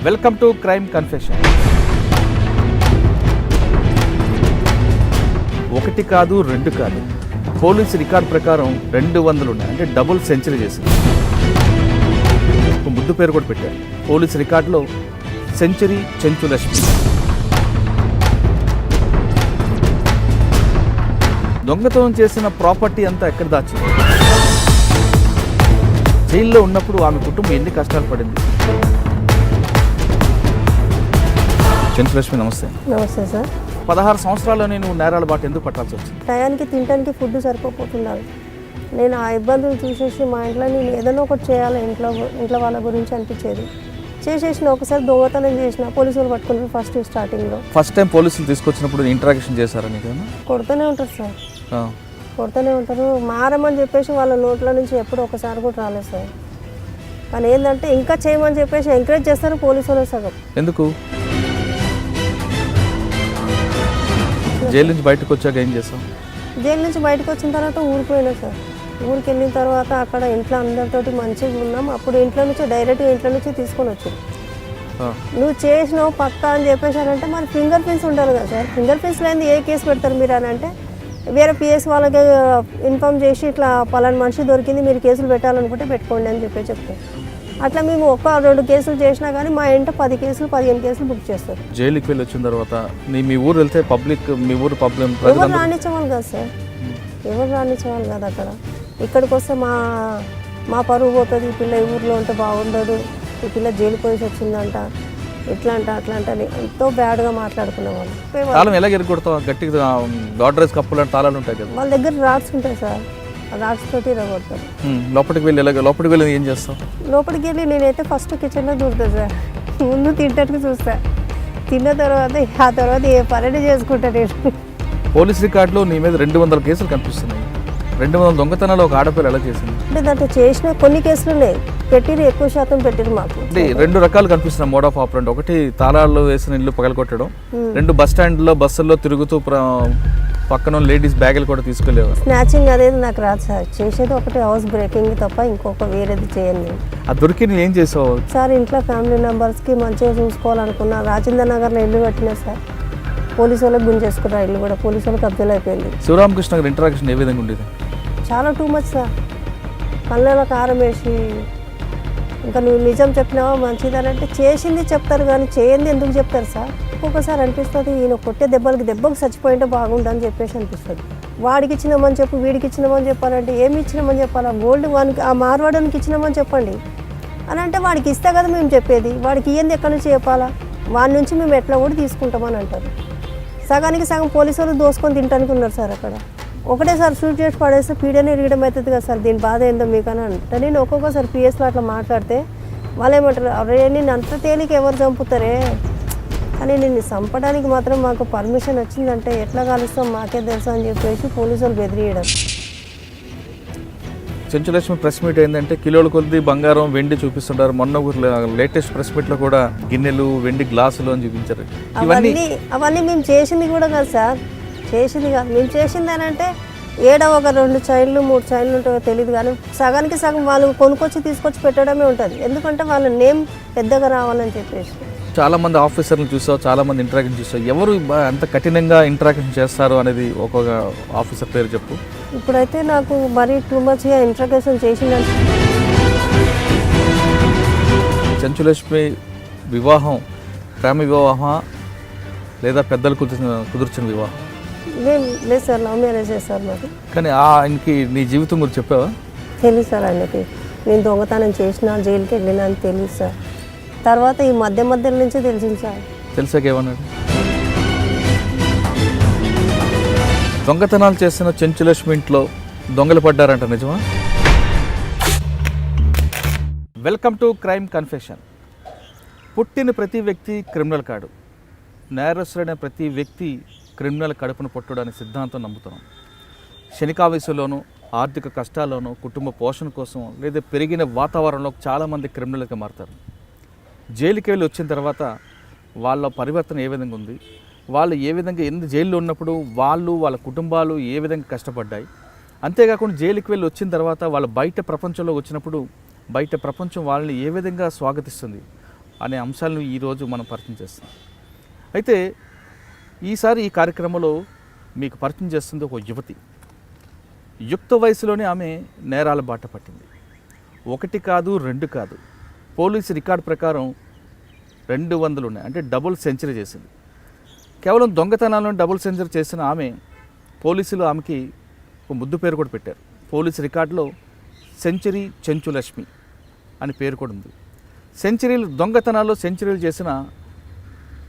Welcome to crime confession. ఒకటి కాదు, రెండు కాదు, పోలీసు రికార్డ్ ప్రకారం 200 ఉన్నాయి. అంటే డబుల్ సెంచరీ చేసింది. ఒక ముద్దు పేరు కూడా పెట్టారు పోలీసు రికార్డులో, సెంచరీ చెంచులక్ష్మి. దొంగతనం చేసిన ప్రాపర్టీ అంతా ఎక్కడ దాచింది? జైల్లో ఉన్నప్పుడు ఆమె కుటుంబం ఎన్ని కష్టాలు పడింది? చెంచులక్ష్మి, నమస్తే. నమస్తే సార్. 16 సంవత్సరాల్లో నేను నేరాల బాట ఎందుకు పట్టాల్సి వచ్చింది? టయానికి తినడానికి ఫుడ్ సరిపోతుండాలి. నేను ఆ ఇబ్బందులు చూసేసి మా ఇంట్లో నేను ఏదైనా ఒకటి చేయాలి ఇంట్లో వాళ్ళ గురించి అనిపించేది. చేసేసిన ఒకసారి దొంగతనం చేసిన పోలీసులు పట్టుకున్నారు స్టార్టింగ్లో. ఫస్ట్ టైం పోలీసులు తీసుకొచ్చినప్పుడు ఇంటరాక్షన్ చేశారా నీకు? కొడుతూనే ఉంటారు సార్, కొడుతూనే ఉంటారు. మారమని చెప్పేసి వాళ్ళ నోట్ల నుంచి ఎప్పుడు ఒకసారి కూడా రాలేదు సార్. కానీ ఏంటంటే ఇంకా చేయమని చెప్పేసి ఎంకరేజ్ చేస్తారు పోలీసులు సగం. ఎందుకు? జైలు నుంచి బయటకు వచ్చాక ఏం చేస్తాం? జైలు నుంచి బయటకు వచ్చిన తర్వాత ఊరికి పోయినా సార్. ఊరికి వెళ్ళిన తర్వాత అక్కడ ఇంట్లో అందరితోటి మంచిగా ఉన్నాం. అప్పుడు ఇంట్లో నుంచి డైరెక్ట్గా ఇంట్లో నుంచి తీసుకొని వచ్చాను. నువ్వు చేసినావు పక్కా అని చెప్పేసారంటే మరి ఫింగర్ ప్రింట్స్ ఉండాలి కదా సార్. ఫింగర్ ప్రింట్స్ లేని ఏ కేసు పెడతారు మీరు అని అంటే వేరే పిఎస్ వాళ్ళకి ఇన్ఫామ్ చేసి ఇట్లా పలానా మనిషి దొరికింది, మీరు కేసులు పెట్టాలనుకుంటే పెట్టుకోండి అని చెప్తారు. అట్లా మేము 1-2 కేసులు చేసినా కానీ మా ఇంట 10 కేసులు 15 కేసులు బుక్ చేస్తారు. జైలుకి వెళ్ళి వచ్చిన తర్వాత మీ ఊరు వెళ్తే పబ్లిక్, మీ ఊరు పబ్లిక్ ఎవరు రానిచ్చేవాళ్ళు కదా సార్, ఎవరు రానిచ్చేవాళ్ళు కదా. అక్కడ ఇక్కడికి వస్తే మా పరువు పోతుంది, ఈ పిల్ల ఈ ఊర్లో ఉంటే బాగుండదు, ఈ పిల్ల జైలు పోయి వచ్చిందంట, ఇట్లా అంట అట్లా అంట అని ఎంతో బ్యాడ్గా మాట్లాడుకునే వాళ్ళు. తాళం ఎలా ఎరగొడతావు? గట్టిగా గాడ్రేజ్ కప్పులు అంటే తాళాలు ఉంటాయి కదా, వాళ్ళ దగ్గర రాడ్స్ ఉంటాయి సార్, రాడ్స్ తోటి ఇరగొడతారు. లోపలికి వెళ్ళి ఏం చేస్తావు? లోపలికి వెళ్ళి నేనైతే ఫస్ట్ కిచెన్లో దూరుతాను సార్. ముందు తింటానికి చూస్తా, తిన్న తర్వాత ఆ తర్వాత ఏ పని చేసుకుంటా నేను. పోలీస్ రికార్డులో నీ మీద 200 కేసులు కనిపిస్తున్నాయి. 200 దొంగతనాలు ఒక ఆడపిల్ల ఎలా చేసింది? అంటే దాంట్లో చేసిన కొన్ని కేసులు ఉన్నాయి, పెట్టిరు, ఎక్కువ శాతం పెట్టిరు మాకు. అంటే 2 రకాలు కనిపిస్తున్నాయి మోడ్ ఆఫ్ ఆపరెంట్. ఒకటి తాళాలు వేసిన ఇల్లు పగలగొట్టడం, 2 బస్ స్టాండ్లో బస్సుల్లో తిరుగుతూ పక్కన లేడీస్ బ్యాగులు కూడా తీసుకెళ్ళేవారు. స్నాచింగ్ అనేది నాకు రాదు సార్. చేసేది ఒకటి హౌస్ బ్రేకింగ్ తప్ప ఇంకొక వేరేది చేయండి. ఆ దొరికి నేను ఏం చేసావు సార్? ఇంట్లో ఫ్యామిలీ మెంబర్స్కి మంచిగా చూసుకోవాలనుకున్నా. రాజేంద్ర నగర్లో ఇల్లు కట్టినా సార్, పోలీసు వాళ్ళకి గుంజేసుకున్నారు ఇల్లు కూడా, పోలీసు వాళ్ళకి కబ్జాలు అయిపోయింది. శివరామకృష్ణ గారి ఇంటరాక్షన్ ఏ విధంగా ఉండేది? చాలా టూ మచ్ సార్. కళ్ళలో కారం వేసి ఇంకా నువ్వు నిజం చెప్పినావా మంచిదని అంటే చేసింది చెప్తారు కానీ చేయండి ఎందుకు చెప్తారు సార్? ఒక్కొక్కసారి అనిపిస్తుంది ఈయన కొట్టే దెబ్బకి చచ్చిపోయింటే బాగుండని చెప్పేసి అనిపిస్తుంది. వాడికి ఇచ్చినామని చెప్పు, వీడికి ఇచ్చినామని చెప్పాలంటే ఏమి ఇచ్చినామని చెప్పాలా? గోల్డ్ వానికి ఆ మార్వాడానికి ఇచ్చినామని చెప్పండి అని అంటే వాడికి ఇస్తే కదా మేము చెప్పేది. వాడికి ఇయ్యంది ఎక్కడి నుంచి చెప్పాలా? వాడి నుంచి మేము ఎట్లా కూడా తీసుకుంటామని అంటారు. సగానికి సగం పోలీసు వాళ్ళు దోసుకొని తింటానికి ఉన్నారు సార్ అక్కడ. ఒకటేసారి షూట్ చేసి పడేస్తే పీడనే ఇరగడం అవుతుంది కదా సార్. దీని బాధ ఏందో మీకు అని అంటే నేను ఒక్కొక్కసారి పిఎస్లో అట్లా మాట్లాడితే వాళ్ళు ఏమంటారు, అరే నేను అంత తేలిక ఎవరు చంపుతారే, కానీ నిన్ను చంపడానికి మాత్రం మాకు పర్మిషన్ వచ్చిందంటే ఎట్లా కాలుస్తాం మాకే తెలుసు అని చెప్పేసి పోలీసు వాళ్ళు బెదిరియడం. చెంచులక్ష్మి ప్రెస్ మీట్ ఏంటంటే కిలోల కొద్ది బంగారం, వెండి చూపిస్తుంటారు. మొన్న లేటెస్ట్ ప్రెస్ మీట్లో కూడా గిన్నెలు, వెండి గ్లాసులు అని చూపించారు. అవన్నీ మేము చేసింది కూడా కాదు సార్, చేసింది కాదు. మేము చేసింది అని అంటే ఏడో ఒక 2 చైన్లు 3 చైన్లు ఉంటాయో తెలియదు కానీ సగానికి సగం వాళ్ళు కొనుక్కొచ్చి తీసుకొచ్చి పెట్టడమే ఉంటుంది. ఎందుకంటే వాళ్ళ నేమ్ పెద్దగా రావాలని చెప్పేసి. చాలా మంది ఆఫీసర్లు చూసావు, చాలా మంది ఇంటరాక్షన్ చూసావు. ఎవరు ఎంత కఠినంగా ఇంటరాక్షన్ చేస్తారు అనేది ఒక్కొక్క ఆఫీసర్ పేరు చెప్పు. ఇప్పుడైతే నాకు మరీ టూ మచ్గా ఇంటరాక్షన్ చేసిందని. చెంచులక్ష్మి వివాహం ప్రేమ వివాహం లేదా పెద్దలు కుదుర్చిన వివాహం? లేదు సార్, లవ్ మ్యారేజ్ సార్ మాది. కానీ ఆయనకి నీ జీవితం గురించి చెప్పావా? తెలియదు సార్ ఆయనకి. నేను దొంగతనం చేసిన, జైలుకి వెళ్ళినా అని తెలియదు సార్. తర్వాత ఈ మధ్య నుంచే తెలిసింది సార్. తెలిసాక ఏమన్నాడు? దొంగతనాలు చేసిన చెంచులక్ష్మి ఇంట్లో దొంగలు పడ్డారంట, నిజమా? Welcome to crime confession. పుట్టిన ప్రతి వ్యక్తి క్రిమినల్ కాడు, నేరస్తుడైన ప్రతి వ్యక్తి క్రిమినల్ కడుపును పొట్టడానికి సిద్ధాంతం నమ్ముతున్నాం. శనికావేశంలోనూ ఆర్థిక కష్టాల్లోనూ కుటుంబ పోషణ కోసం లేదా పెరిగిన వాతావరణంలో చాలామంది క్రిమినల్గా మారుతారు. జైలుకి వెళ్ళి వచ్చిన తర్వాత వాళ్ళ పరివర్తన ఏ విధంగా ఉంది, వాళ్ళు ఏ విధంగా జైల్లో ఉన్నప్పుడు వాళ్ళ కుటుంబాలు ఏ విధంగా కష్టపడ్డాయి, అంతేకాకుండా జైలుకి వెళ్ళి వచ్చిన తర్వాత వాళ్ళ బయట ప్రపంచంలో వచ్చినప్పుడు బయట ప్రపంచం వాళ్ళని ఏ విధంగా స్వాగతిస్తుంది అనే అంశాలను ఈరోజు మనం పరిచయం చేస్తాం. అయితే ఈసారి ఈ కార్యక్రమంలో మీకు పరిచయం చేస్తుంది ఒక యువతి. యుక్త వయసులోనే ఆమె నేరాల బాట పట్టింది. 1 కాదు 2 కాదు, పోలీసు రికార్డు ప్రకారం 200 ఉన్నాయి, అంటే డబుల్ సెంచరీ చేసింది. కేవలం దొంగతనాలను డబుల్ సెంచరీ చేసిన ఆమె పోలీసులు ఆమెకి ఒక ముద్దు పేరు కూడా పెట్టారు. పోలీసు రికార్డులో సెంచరీ చెంచులక్ష్మి అని పేరు కూడా ఉంది. దొంగతనాల్లో సెంచరీలు చేసిన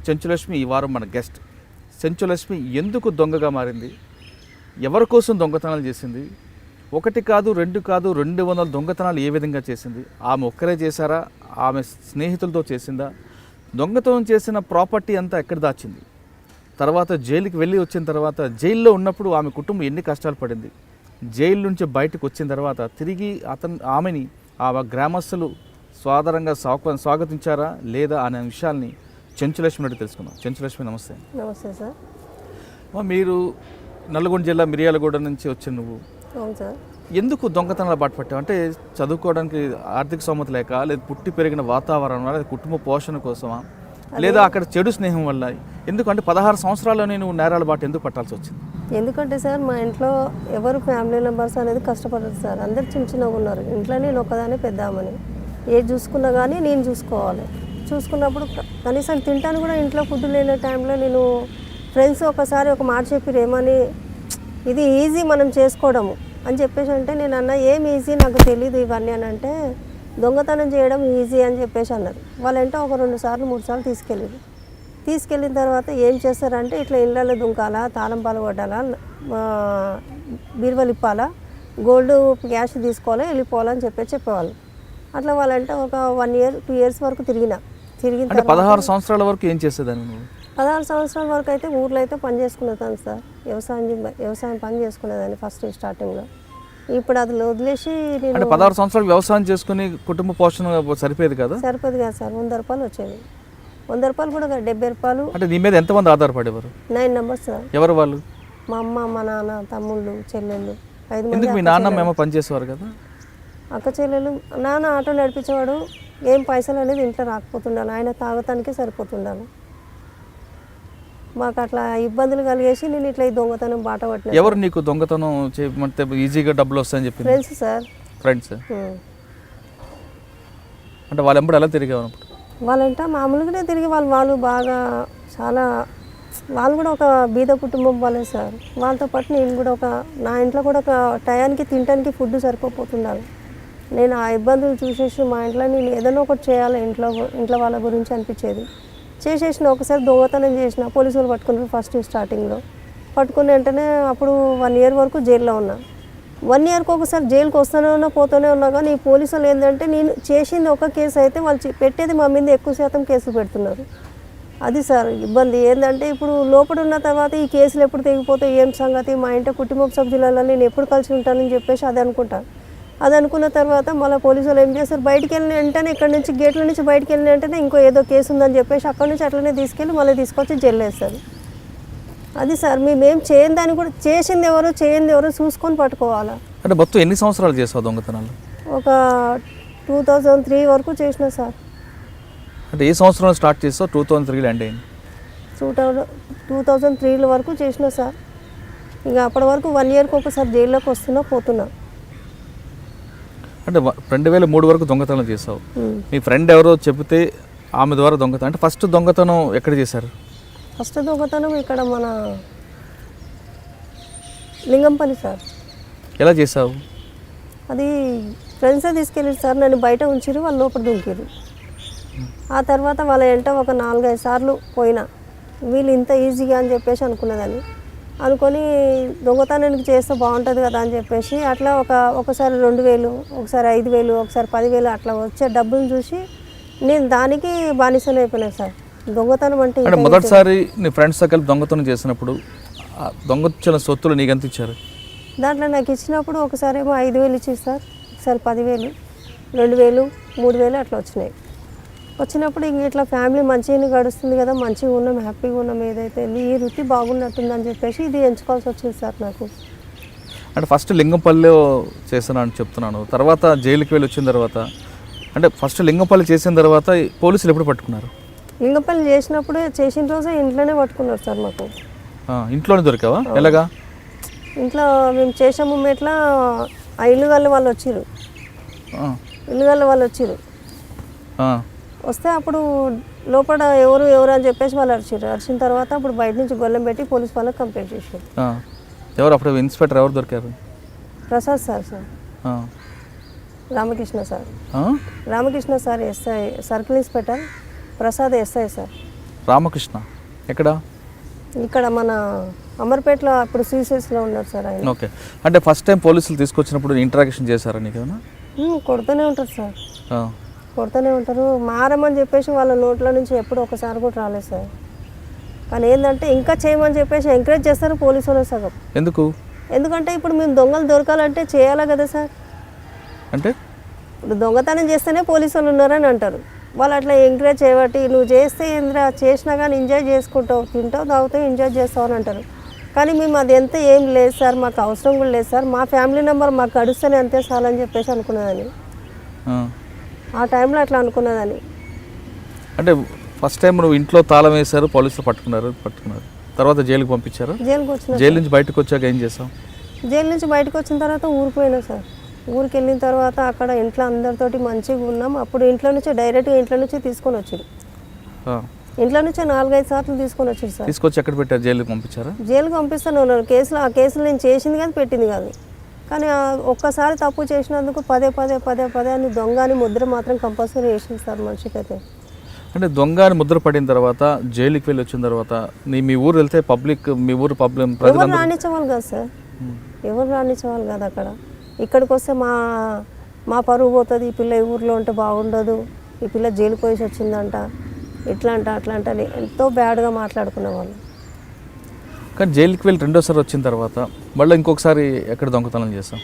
చెంచులక్ష్మి ఈ వారం మన గెస్ట్. చెంచులక్ష్మి ఎందుకు దొంగగా మారింది, ఎవరి కోసం దొంగతనాలు చేసింది, 1 కాదు 2 కాదు 200 దొంగతనాలు ఏ విధంగా చేసింది, ఆమె ఒక్కరే చేశారా, ఆమె స్నేహితులతో చేసిందా, దొంగతనం చేసిన ప్రాపర్టీ అంతా ఎక్కడ దాచింది, తర్వాత జైలుకి వెళ్ళి వచ్చిన తర్వాత జైల్లో ఉన్నప్పుడు ఆమె కుటుంబం ఎన్ని కష్టాలు పడింది, జైలు నుంచి బయటకు వచ్చిన తర్వాత తిరిగి ఆమెని ఆ గ్రామస్తులు సాదరంగా స్వాగతించారా లేదా అనే విషయాల్ని చెంచులక్ష్మి రెడ్డి తెలుసుకుందాం. చెంచులక్ష్మి నమస్తే. నమస్తే సార్. మీరు నల్గొండ జిల్లా మిర్యాలగూడ నుంచి వచ్చిన నువ్వు అవును సార్. ఎందుకు దొంగతనాలు బాట పట్టావు? అంటే చదువుకోవడానికి ఆర్థిక స్తోమత లేక, లేదా పుట్టి పెరిగిన వాతావరణం, లేదా కుటుంబ పోషణ కోసమా, లేదా అక్కడ చెడు స్నేహం వల్ల? ఎందుకంటే 16 సంవత్సరాల్లోనే నువ్వు నేరాల బాట ఎందుకు పట్టాల్సి వచ్చింది? ఎందుకంటే సార్ మా ఇంట్లో ఎవరు ఫ్యామిలీ మెంబర్స్ అనేది కష్టపడరు సార్. అందరు చిన్నగా ఉన్నారు ఇంట్లో. నేను ఒకదానే పెద్దామని ఏది చూసుకున్నా కానీ నేను చూసుకోవాలి. చూసుకున్నప్పుడు కనీసం తింటాను కూడా ఇంట్లో ఫుడ్ లేని టైంలో నేను ఫ్రెండ్స్ ఒకసారి ఒక మాట చెప్పారు, ఏమని ఇది ఈజీ మనం చేసుకోవడము అని చెప్పేసి అంటే నేను అన్న ఏం ఈజీ నాకు తెలీదు ఇవన్నీ అని అంటే దొంగతనం చేయడం ఈజీ అని చెప్పేసి అన్నారు. వాళ్ళంటే ఒక 2 సార్లు 3 సార్లు తీసుకెళ్ళిన తర్వాత ఏం చేస్తారంటే ఇట్లా ఇళ్ళలో దుంకాలా, తాళం పాలు కొట్టాలా, బీరువలు ఇప్పాలా, గోల్డ్ క్యాష్ తీసుకోవాలా, వెళ్ళిపోవాలని చెప్పేవాళ్ళు. అట్లా వాళ్ళంటే ఒక 1 year 2 years వరకు తిరిగిన 16 సంవత్సరాల వరకు ఏం చేసేదాన్ని నువ్వు? 16 సంవత్సరాల వరకు అయితే ఊర్లో అయితే పని చేసుకునేదాన్ని సార్. వ్యవసాయం పని చేసుకునేదాన్ని ఫస్ట్ స్టార్టింగ్లో. ఇప్పుడు అది వదిలేసి నేను 16 సంవత్సరాలు వ్యవసాయం చేసుకుని కుటుంబ పోషణ సరిపోయేది కదా? సరిపోదు కదా సార్. 100 రూపాయలు వచ్చేవి. 100 రూపాయలు కూడా 70 రూపాయలు. అంటే నీ మీద ఎంతమంది ఆధారపడేవారు? 9 members సార్. ఎవరు వాళ్ళు? మా అమ్మ, మా నాన్న, తమ్ముళ్ళు, చెల్లెళ్ళు 5 మంది. ఎందుకు? మీ నాన్న మేము పని చేసేవారు కదా? అక్క చెల్లెలు. నాన్న ఆటో నడిపించేవాడు. ఏం పైసలు అనేది ఇంట్లో రాకపోతుండాలి, ఆయన తాగటానికే సరిపోతుండాలి. మాకు అట్లా ఇబ్బందులు కలిగేసి నేను ఇట్లా ఈ దొంగతనం బాట పట్టిన. ఎవరు నీకు దొంగతనం చేయమంటే ఈజీగా డబ్బులు వస్తాయని చెప్పి? Friends sir. ఫ్రెండ్స్. అంటే వాళ్ళు ఎంబడి ఎలా తిరిగేవారు? వాళ్ళంట మామూలుగానే తిరిగి వాళ్ళు బాగా చాలా, వాళ్ళు కూడా ఒక బీద కుటుంబం వాళ్ళే సార్. వాళ్ళతో పాటు నేను కూడా నా ఇంట్లో కూడా ఒక టయానికి తినడానికి ఫుడ్ సరిపోతుండాలి. నేను ఆ ఇబ్బందులు చూసేసి మా ఇంట్లో నేను ఏదైనా ఒకటి చేయాలి ఇంట్లో వాళ్ళ గురించి అనిపించేది. చేసేసిన ఒకసారి దొంగతనం చేసిన పోలీసు వాళ్ళు పట్టుకున్నారు ఫస్ట్ స్టార్టింగ్లో. పట్టుకుని వెంటనే అప్పుడు 1 year వరకు జైల్లో ఉన్నా. 1 yearకి ఒకసారి జైలుకి వస్తూనే పోతూనే ఉన్నా. కానీ ఈ పోలీసు వాళ్ళు ఏంటంటే నేను చేసింది ఒక కేసు అయితే వాళ్ళు పెట్టేది మా మీద ఎక్కువ శాతం కేసులు పెడుతున్నారు. అది సార్ ఇబ్బంది ఏంటంటే ఇప్పుడు లోపల ఉన్న తర్వాత ఈ కేసులు ఎప్పుడు తెగిపోతాయి, ఏం సంగతి, మా ఇంటి కుటుంబ సభ్యులలో నేను ఎప్పుడు కలిసి ఉంటానని చెప్పేసి అది అనుకుంటాను. అది అనుకున్న తర్వాత మళ్ళీ పోలీసు వాళ్ళు ఏం చేస్తారు, బయటికి వెళ్ళిన వెంటనే ఇక్కడ నుంచి గేట్ల నుంచి బయటికి వెళ్ళిన వెంటనే ఇంకో ఏదో కేసు ఉందని చెప్పేసి అక్కడ నుంచి అట్లనే తీసుకెళ్ళి మళ్ళీ తీసుకొచ్చి జైలు వేస్తారు. అది సార్ మేమేం చేయని దాన్ని కూడా చేసింది ఎవరో చూసుకొని పట్టుకోవాలా. అంటే మొత్తం ఎన్ని సంవత్సరాలు చేస్తావు దొంగతనాలు? ఒక 2003 వరకు చేసిన సార్. అంటే ఏ సంవత్సరంలో స్టార్ట్ చేస్తావు? 2003లో ఎండ్ అయింది. 2003 వరకు చేసిన సార్. ఇక అప్పటి వరకు 1 yearకి ఒకసారి జైల్లోకి పోతున్నా. అంటే 2003 వరకు దొంగతనం చేసావు. మీ ఫ్రెండ్ ఎవరో చెబితే ఆమె ద్వారా దొంగతనం. అంటే ఫస్ట్ దొంగతనం ఎక్కడ చేశారు? ఫస్ట్ దొంగతనం ఇక్కడ మన లింగంపల్లి సార్. ఎలా చేసావు? అది ఫ్రెండ్సే తీసుకెళ్ళారు సార్. నన్ను బయట ఉంచిరు, వాళ్ళు లోపల దుంకిరు. ఆ తర్వాత వాళ్ళ వెంట ఒక 4-5 సార్లు పోయినా. వీళ్ళు ఇంత ఈజీగా అని చెప్పేసి అనుకున్నదాన్ని. అనుకొని దొంగతనానికి చేస్తే బాగుంటుంది కదా అని చెప్పేసి అట్లా ఒకసారి 2000, ఒకసారి 5000, ఒకసారి 10,000 అట్లా వచ్చే డబ్బులు చూసి నేను దానికి బానిసలు అయిపోయినా సార్. దొంగతనం అంటే మొదటిసారి నీ ఫ్రెండ్స్తో కలిపి దొంగతనం చేసినప్పుడు దొంగతన సొత్తులు నీకు ఎంత ఇచ్చారు? దాంట్లో నాకు ఇచ్చినప్పుడు ఒకసారి ఏమో 5,000 ఇచ్చి సార్, ఒకసారి 10,000, 2,000, 3,000 అట్లా వచ్చినాయి. వచ్చినప్పుడు ఇంక ఇట్లా ఫ్యామిలీ మంచిగా గడుస్తుంది కదా, మంచిగా ఉన్నాం, హ్యాపీగా ఉన్నాం, ఏదైతే ఈ వృత్తి బాగున్నట్టుందని చెప్పేసి ఇది ఎంచుకోవాల్సి వచ్చింది సార్ నాకు. అంటే ఫస్ట్ లింగంపల్లిలో చేస్తున్నాను చెప్తున్నాను, తర్వాత జైలుకి వెళ్ళి వచ్చిన తర్వాత, అంటే ఫస్ట్ లింగంపల్లి చేసిన తర్వాత పోలీసులు ఎప్పుడు పట్టుకున్నారు? లింగపల్లి చేసిన రోజే ఇంట్లోనే పట్టుకున్నారు సార్ మాకు. ఇంట్లోనే దొరికావా? ఎలాగా? ఇంట్లో మేము చేసే మూమెంట్లో ఆ ఇల్లు వాళ్ళు వచ్చిర్రు, వస్తే అప్పుడు లోపల ఎవరు అని చెప్పేసి వాళ్ళు అరిచిన తర్వాత అప్పుడు బయట నుంచి గొల్లెం పెట్టి పోలీస్ వాళ్ళకి కంప్లైంట్ చేశారు. ఎవరు అప్పుడు ఇన్స్పెక్టర్ ఎవరు దొరికారు? Prasad sir Ramakrishna sir SI, circle inspector Prasad SI sir. Ramakrishna ఎక్కడ? ఇక్కడ మన అమర్పేటలో అప్పుడు సీసీఎస్లో ఉన్నారు సార్ ఆయన. ఓకే. అంటే ఫస్ట్ టైం పోలీసులు తీసుకొచ్చినప్పుడు ఇంటరాక్షన్ చేశారా నీకేమన్నా? కొడుతూనే ఉంటారు సార్, కొడుతూనే ఉంటారు. మారమని చెప్పేసి వాళ్ళ నోట్ల నుంచి ఎప్పుడు ఒకసారి కూడా రాలేదు సార్. కానీ ఏంటంటే ఇంకా చేయమని చెప్పేసి ఎంకరేజ్ చేస్తారు పోలీసు వాళ్ళు సగం. ఎందుకంటే ఇప్పుడు మేము దొంగలు దొరకాలంటే చేయాలి కదా సార్. అంటే ఇప్పుడు దొంగతనం చేస్తేనే పోలీసు వాళ్ళు ఉన్నారని అంటారు. వాళ్ళు అట్లా ఎంకరేజ్ చేయబట్టి నువ్వు చేస్తే ఏంద్రా చేసినా కానీ ఎంజాయ్ చేసుకుంటావు, తింటావు, తాగుతావు, ఎంజాయ్ చేస్తావు అని అంటారు. కానీ మేము అది ఎంత ఏం లేదు సార్, మాకు అవసరం కూడా లేదు సార్, మా ఫ్యామిలీ నెంబర్ మాకు గడుస్తూనే అంతే సార్ అని చెప్పేసి అనుకున్నదని. ఆ టైంలో అట్లా అనుకున్నదని. అంటే ఫస్ట్ టైం నువ్వు ఇంట్లో తాళం వేశారు, పోలీసులు పట్టుకున్నారు, తర్వాత జైలుకి పంపించారు. జైలుకి వచ్చిన జైలు నుంచి బయటకు వచ్చాక ఏం చేసావు? జైలు నుంచి బయటకు వచ్చిన తర్వాత ఊరిపోయినా సార్. ఊరికి వెళ్ళిన తర్వాత అక్కడ ఇంట్లో అందరితోటి మంచిగా ఉన్నాం. అప్పుడు డైరెక్ట్గా ఇంట్లో నుంచి తీసుకొని వచ్చారు. ఇంట్లో నుంచి 4-5 సార్లు తీసుకొని వచ్చారు సార్. తీసుకొచ్చి ఎక్కడ పెట్టారు? జైలుకి పంపించారా? జైలుకి పంపిస్తాను ఉన్నారు. ఆ కేసులో నేను చేసింది కానీ పెట్టింది కాదు. కానీ ఒక్కసారి తప్పు చేసినందుకు పదే అని దొంగ అని ముద్ర మాత్రం కంపల్సరీ వేసింది సార్ మనిషికైతే. అంటే దొంగ అని ముద్ర పడిన తర్వాత జైలుకి వెళ్ళి వచ్చిన తర్వాత మీ ఊరు వెళ్తే మీ ఊరు ఎవరు రాణించేవాళ్ళు కాదు సార్, ఎవరు రాణించేవాళ్ళు కాదు. అక్కడ ఇక్కడికి వస్తే మా పరువు పోతుంది, ఈ పిల్ల ఈ ఊర్లో ఉంటే బాగుండదు, ఈ పిల్ల జైలుకి పోయి వచ్చిందంట, ఇట్లా అంట అని ఎంతో బ్యాడ్గా మాట్లాడుకునేవాళ్ళు. కానీ జైలుకి వెళ్ళి రెండోసారి వచ్చిన తర్వాత మళ్ళీ ఇంకొకసారి ఎక్కడ దొంగతనం చేస్తాం?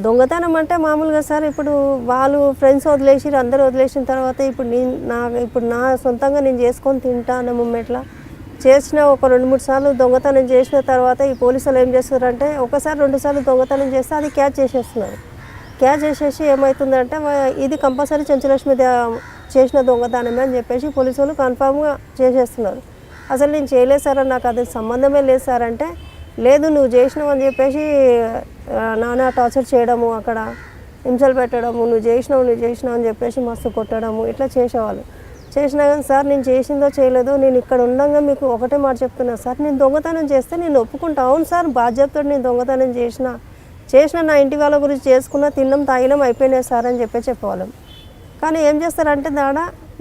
దొంగతనం అంటే మామూలుగా సార్, ఇప్పుడు వాళ్ళు ఫ్రెండ్స్ వదిలేసి అందరూ వదిలేసిన తర్వాత ఇప్పుడు నా సొంతంగా నేను చేసుకొని తింటా అన్న మూమెంట్లో చేసిన ఒక 2-3 సార్లు దొంగతనం చేసిన తర్వాత ఈ పోలీసులు ఏం చేస్తారంటే 1-2 సార్లు దొంగతనం చేస్తే అది క్యాచ్ చేసేస్తున్నారు. క్యాచ్ చేసేసి ఏమవుతుందంటే ఇది కంపల్సరీ చెంచులక్ష్మి చేసిన దొంగతనమే అని చెప్పేసి పోలీసు వాళ్ళు కన్ఫామ్గా చేసేస్తున్నారు. అసలు నేను చేయలేదు సార్, నాకు అది సంబంధమే లేదు సార్ అంటే, లేదు నువ్వు చేసినావు అని చెప్పేసి నానా టార్చర్ చేయడము, అక్కడ హింసలు పెట్టడము, నువ్వు చేసినావు అని చెప్పేసి మస్తు కొట్టడము, ఇట్లా చేసేవాళ్ళు. చేసినా కానీ సార్ నేను చేసిందో చేయలేదో, నేను ఇక్కడ ఉండగా మీకు ఒకటే మాట చెప్తున్నా సార్, నేను దొంగతనం చేస్తే నేను ఒప్పుకుంటా. అవును సార్ బాధ్యతతో నేను దొంగతనం చేసిన నా ఇంటి వాళ్ళ గురించి చేసుకున్నా, తిన్నాం తాగినాం అయిపోయినాయి సార్ అని చెప్పేవాళ్ళం. కానీ ఏం చేస్తారంటే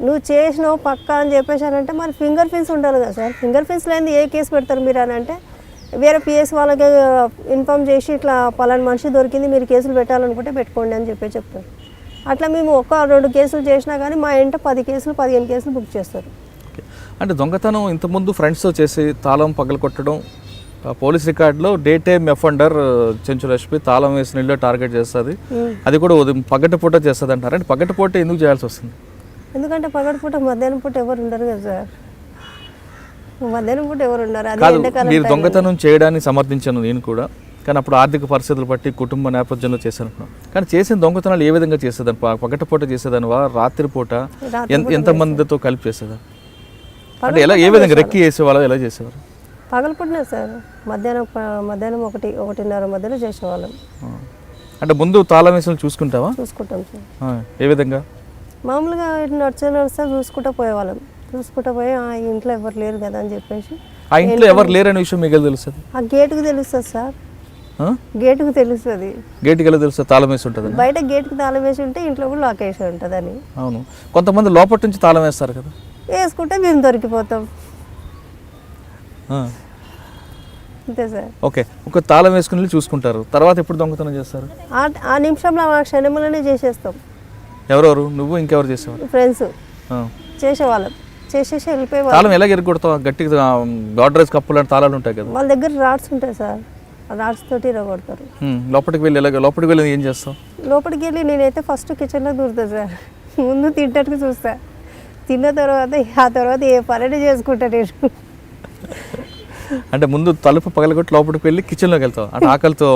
నువ్వు చేసినావు పక్కా అని చెప్పేసారంటే మరి ఫింగర్ ప్రింట్స్ ఉండాలి కదా సార్. ఫింగర్ ప్రింట్స్ లేని ఏ కేసు పెడతారు మీరు అని అంటే, వేరే పిఎస్ వాళ్ళకి ఇన్ఫామ్ చేసి ఇట్లా పలానా మనిషి దొరికింది మీరు కేసులు పెట్టాలనుకుంటే పెట్టుకోండి అని చెప్తారు. అట్లా మేము 1-2 కేసులు చేసినా కానీ మా ఇంట 10 కేసులు 15 కేసులు బుక్ చేస్తారు. అంటే దొంగతనం ఇంతకుముందు ఫ్రెండ్స్తో చేసి తాళం పగలకొట్టడం, పోలీస్ రికార్డులో డే టైమ్ అఫెండర్ చెంచులక్ష్మి తాళం వేసిన ఇల్లు టార్గెట్ చేస్తుంది, అది కూడా పగటిపూట చేస్తుంది అంటారు. అంటే పగటిపూట ఎందుకు చేయాల్సి వస్తుంది? ఎందుకంటే పగటిపూట మధ్యాహ్నం పూట ఎవరు ఉండరు కదా సార్, మధ్యాహ్నం పూట ఎవరు ఉండరు. మీరు దొంగతనం చేయడాన్ని సమర్థించాను నేను కూడా, కానీ అప్పుడు ఆర్థిక పరిస్థితులు బట్టి కుటుంబ నేపథ్యంలో చేశాను. కానీ చేసిన దొంగతనాలు ఏ విధంగా చేసేదాన్ని? పగటిపూట చేసేదానివా, రాత్రిపూట ఎంతమందితో కలిపి చేసేదాన్ని? అంటే ఏ విధంగా రెక్కి చేసేవాళ్ళు, ఎలా చేసేవారు? పగలపూటనే సార్, మధ్యాహ్నం 1-1:30 మధ్యలో చేసేవాళ్ళం. అంటే ముందు తాళం వేసులు చూసుకుంటాం సార్. ఏ విధంగా? మామూలుగా ఇటు నడిచే చూసుకుంటూ పోయేవాళ్ళం. చూసుకుంటూ పోయి ఆ ఇంట్లో ఎవరు లేరు కదా అని చెప్పేసి. ఆ ఇంట్లో ఎవరు లేరనే విషయం మీకు తెలుస్తుంది? ఆ గేటుకు తెలుస్తుంది సార్, గేటుకు తెలుస్తుంది. గేటుకి ఎలా తెలుస్తుంది? తాళం వేసి ఉంటుంది. బయట గేటుకు తాళం వేసి ఉంటే ఇంట్లో కూడా లాక్ వేసి ఉంటుందని. అవును, కొంతమంది లోపల నుంచి తాళం వేస్తారు కదా, వేసుకుంటే మేము దొరికిపోతాం అంతే సార్. ఓకే, ఒక తాళం వేసుకుని చూసుకుంటారు, తర్వాత ఎప్పుడు దొంగతనం చేస్తారు? ఆ నిమిషంలో ఆ క్షణంలోనే చేసేస్తాం. ఎవరెవరు? నువ్వు ఇంకెవరు చేసేవారు? ఫ్రెండ్స్ చేసేవాళ్ళం, చేసేసి వెళ్ళిపోయేవాళ్ళం. తాళం ఎలా ఎరగొడతావు? గట్టిగా గాడ్రేజ్ కప్పులు అంటే తాళాలు ఉంటాయి కదా, వాళ్ళ దగ్గర రాడ్స్ ఉంటాయి సార్, రాడ్స్ తోటి ఇరగొడతారు. లోపలికి వెళ్ళి లోపలికి వెళ్ళి ఏం చేస్తావు? లోపలికి వెళ్ళి నేనైతే ఫస్ట్ కిచెన్లో దూరుతా సార్. ముందు తింటట్టుకు చూస్తా, తిన్న తర్వాత ఆ తర్వాత ఏ పని చేసుకుంటా నేను. అంటే ముందు తలుపు పగలగొట్టి లోపలికి వెళ్ళి కిచెన్లోకి వెళ్తావు, అంటే ఆకలితో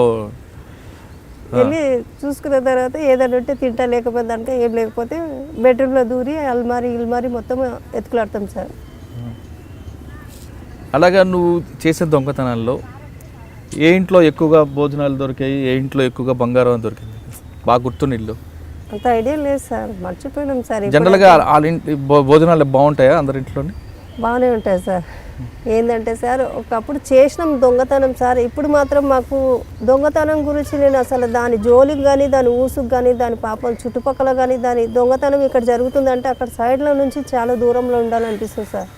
వెళ్ళి చూసుకున్న తర్వాత ఏదైనా ఉంటే తింటా, లేకపోతే దానిక ఏం లేకపోతే బెడ్రూమ్లో దూరి ఇల్మారి మొత్తం ఎత్తుకులాడతాం సార్. అలాగా నువ్వు చేసే దొంగతనాల్లో ఏ ఇంట్లో ఎక్కువగా భోజనాలు దొరికాయి, ఏ ఇంట్లో ఎక్కువగా బంగారం దొరికింది? బాగా గుర్తున్న ఇల్లు? అంత ఐడియా లేదు సార్, మర్చిపోయినాం సార్. జనరల్గా వాళ్ళ ఇంటి భోజనాలు బాగుంటాయా అందరి ఇంట్లోని? బాగానే ఉంటాయి సార్. ఏంటంటే సార్ ఒకప్పుడు చేసినాం దొంగతనం సార్, ఇప్పుడు మాత్రం మాకు దొంగతనం గురించి నేను అసలు దాని జోలికి కానీ దాని ఊసుకు కానీ దాని పాపం చుట్టుపక్కల కానీ దాని దొంగతనం ఇక్కడ జరుగుతుందంటే అక్కడ సైడ్లో నుంచి చాలా దూరంలో ఉండాలనిపిస్తుంది సార్.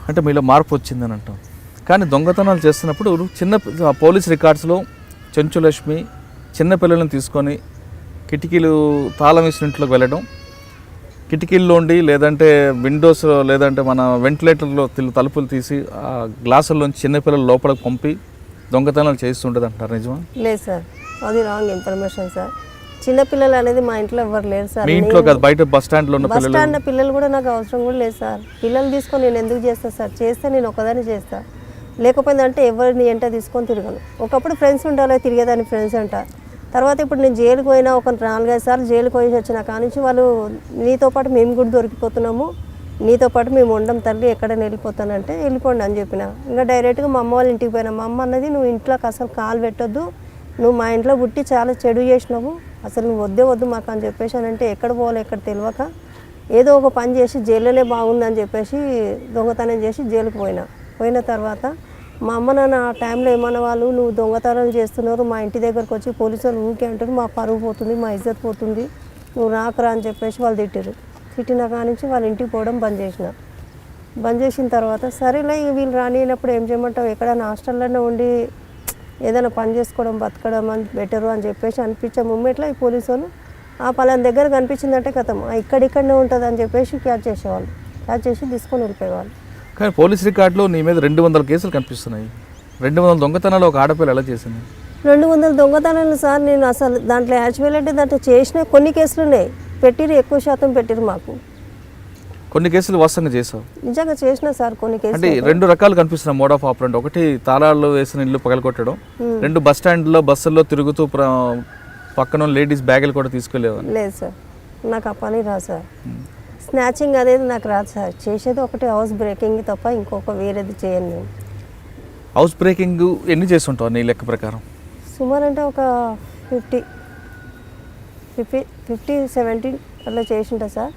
అంటే మీలో మార్పు వచ్చిందని అంటాం. కానీ దొంగతనాలు చేస్తున్నప్పుడు పోలీస్ రికార్డ్స్లో చెంచులక్ష్మి చిన్నపిల్లలను తీసుకొని కిటికీలు తాళం వేసిన ఇంట్లోకి వెళ్ళడం, కిటికీల్లోండి లేదంటే విండోస్ లేదంటే మన వెంటిలేటర్లో తలుపులు తీసి ఆ గ్లాసుల్లోంచి చిన్నపిల్లలు లోపలికి పంపి దొంగతనాలు చేస్తుంటుంది అంటారు, నిజమా? లేదు సార్, అది రాంగ్ ఇన్ఫర్మేషన్ సార్. చిన్నపిల్లలు అనేది మా ఇంట్లో ఎవరు లేరు సార్. మీ ఇంట్లో కాదు, బయట బస్ స్టాండ్లో ఉన్న బస్ స్టాండ్ పిల్లలు కూడా నాకు అవసరం కూడా లేదు సార్. పిల్లలు తీసుకొని నేను ఎందుకు చేస్తాను సార్? చేస్తే నేను ఒకదాన్ని చేస్తాను, లేకపోతే అంటే ఎవరిని ఎంట తీసుకొని తిరగను. ఒకప్పుడు ఫ్రెండ్స్ ఉండాలి, తిరిగేదాన్ని ఫ్రెండ్స్ అంట. తర్వాత ఇప్పుడు నేను జైలుకి పోయినా ఒక 4-5 సార్లు జైలుకి పోయి వచ్చిన కానించి వాళ్ళు నీతో పాటు మేము కూడా దొరికిపోతున్నాము, నీతో పాటు మేము ఉండం తల్లి, ఎక్కడైనా వెళ్ళిపోతానంటే వెళ్ళిపోండి అని చెప్పిన. ఇంకా డైరెక్ట్గా మా అమ్మ వాళ్ళ ఇంటికి పోయినా. మా అమ్మ అన్నది నువ్వు ఇంట్లోకి అసలు కాలు పెట్టొద్దు, నువ్వు మా ఇంట్లో పుట్టి చాలా చెడు చేసినావు, అసలు నువ్వు వద్దు మాకు అని చెప్పేసి అని అంటే ఎక్కడ పోవాలి ఎక్కడ తెలియక ఏదో ఒక పని చేసి జైల్లోనే బాగుందని చెప్పేసి దొంగతనం చేసి జైలుకి పోయిన తర్వాత మా అమ్మ నాన్న ఆ టైంలో ఏమన్నా వాళ్ళు నువ్వు దొంగతనాలు చేస్తున్నారు, మా ఇంటి దగ్గరకు వచ్చి పోలీసులు ఊరికే అంటారు, మా పరువు పోతుంది, మా ఇజ్జత్ పోతుంది, నువ్వు రాకరా అని చెప్పేసి వాళ్ళు తిట్టిన కానించి వాళ్ళ ఇంటికి పోవడం బంద్ చేసిన తర్వాత సరేలే వీళ్ళు రానినప్పుడు ఏం చేయమంటావు, ఎక్కడైనా హాస్టల్లోనే ఉండి ఏదైనా పని చేసుకోవడం బతకడం అని బెటరు అని చెప్పేసి అనిపించే మూమెంట్లో ఈ పోలీసు వాళ్ళు ఆ పలానా దగ్గర కనిపించిందంటే కథం ఇక్కడిక్కడనే ఉంటుంది అని చెప్పేసి క్యాచ్ చేసి తీసుకొని వెళ్ళిపోయేవాళ్ళు. కానీ పోలీస్ రికార్డులో నీ మీద 200 కేసులు కనిపిస్తున్నాయి. 200 దొంగతనాలు ఒక ఆడపిల్ల ఎలా చేసింది? 200 దొంగతనాలు సార్. నేను అసలు దాంట్లో యాక్చువల్ అంటే దాంట్లో చేసిన కొన్ని కేసులు ఉన్నాయి, ఎక్కువ శాతం పెట్టిరు మాకు. కొన్ని కేసులు వాస్తవంగా చేసావు? నిజంగా చేసిన సార్ కొన్ని కేసులు. అంటే 2 రకాలు కనిపిస్తున్నాయి మోడ్ ఆఫ్ ఆపరెంట్. ఒకటి తాళాలు వేసిన ఇల్లు పగలగొట్టడం, 2 బస్ స్టాండ్లో బస్సుల్లో తిరుగుతూ పక్కన లేడీస్ బ్యాగులు కూడా తీసుకెళ్ళేవారు. లేదు సార్, నాకు ఆ పని రాదు సార్. స్నాచింగ్ అనేది నాకు రాదు సార్. చేసేది ఒకటి హౌస్ బ్రేకింగ్ తప్ప ఇంకొక వేరేది చేయను నేను. హౌస్ బ్రేకింగ్ ఎన్ని చేస్తుంటావు నీ లెక్క ప్రకారం? సుమారు అంటే ఒక 50-70 అట్లా చేసింటా సార్.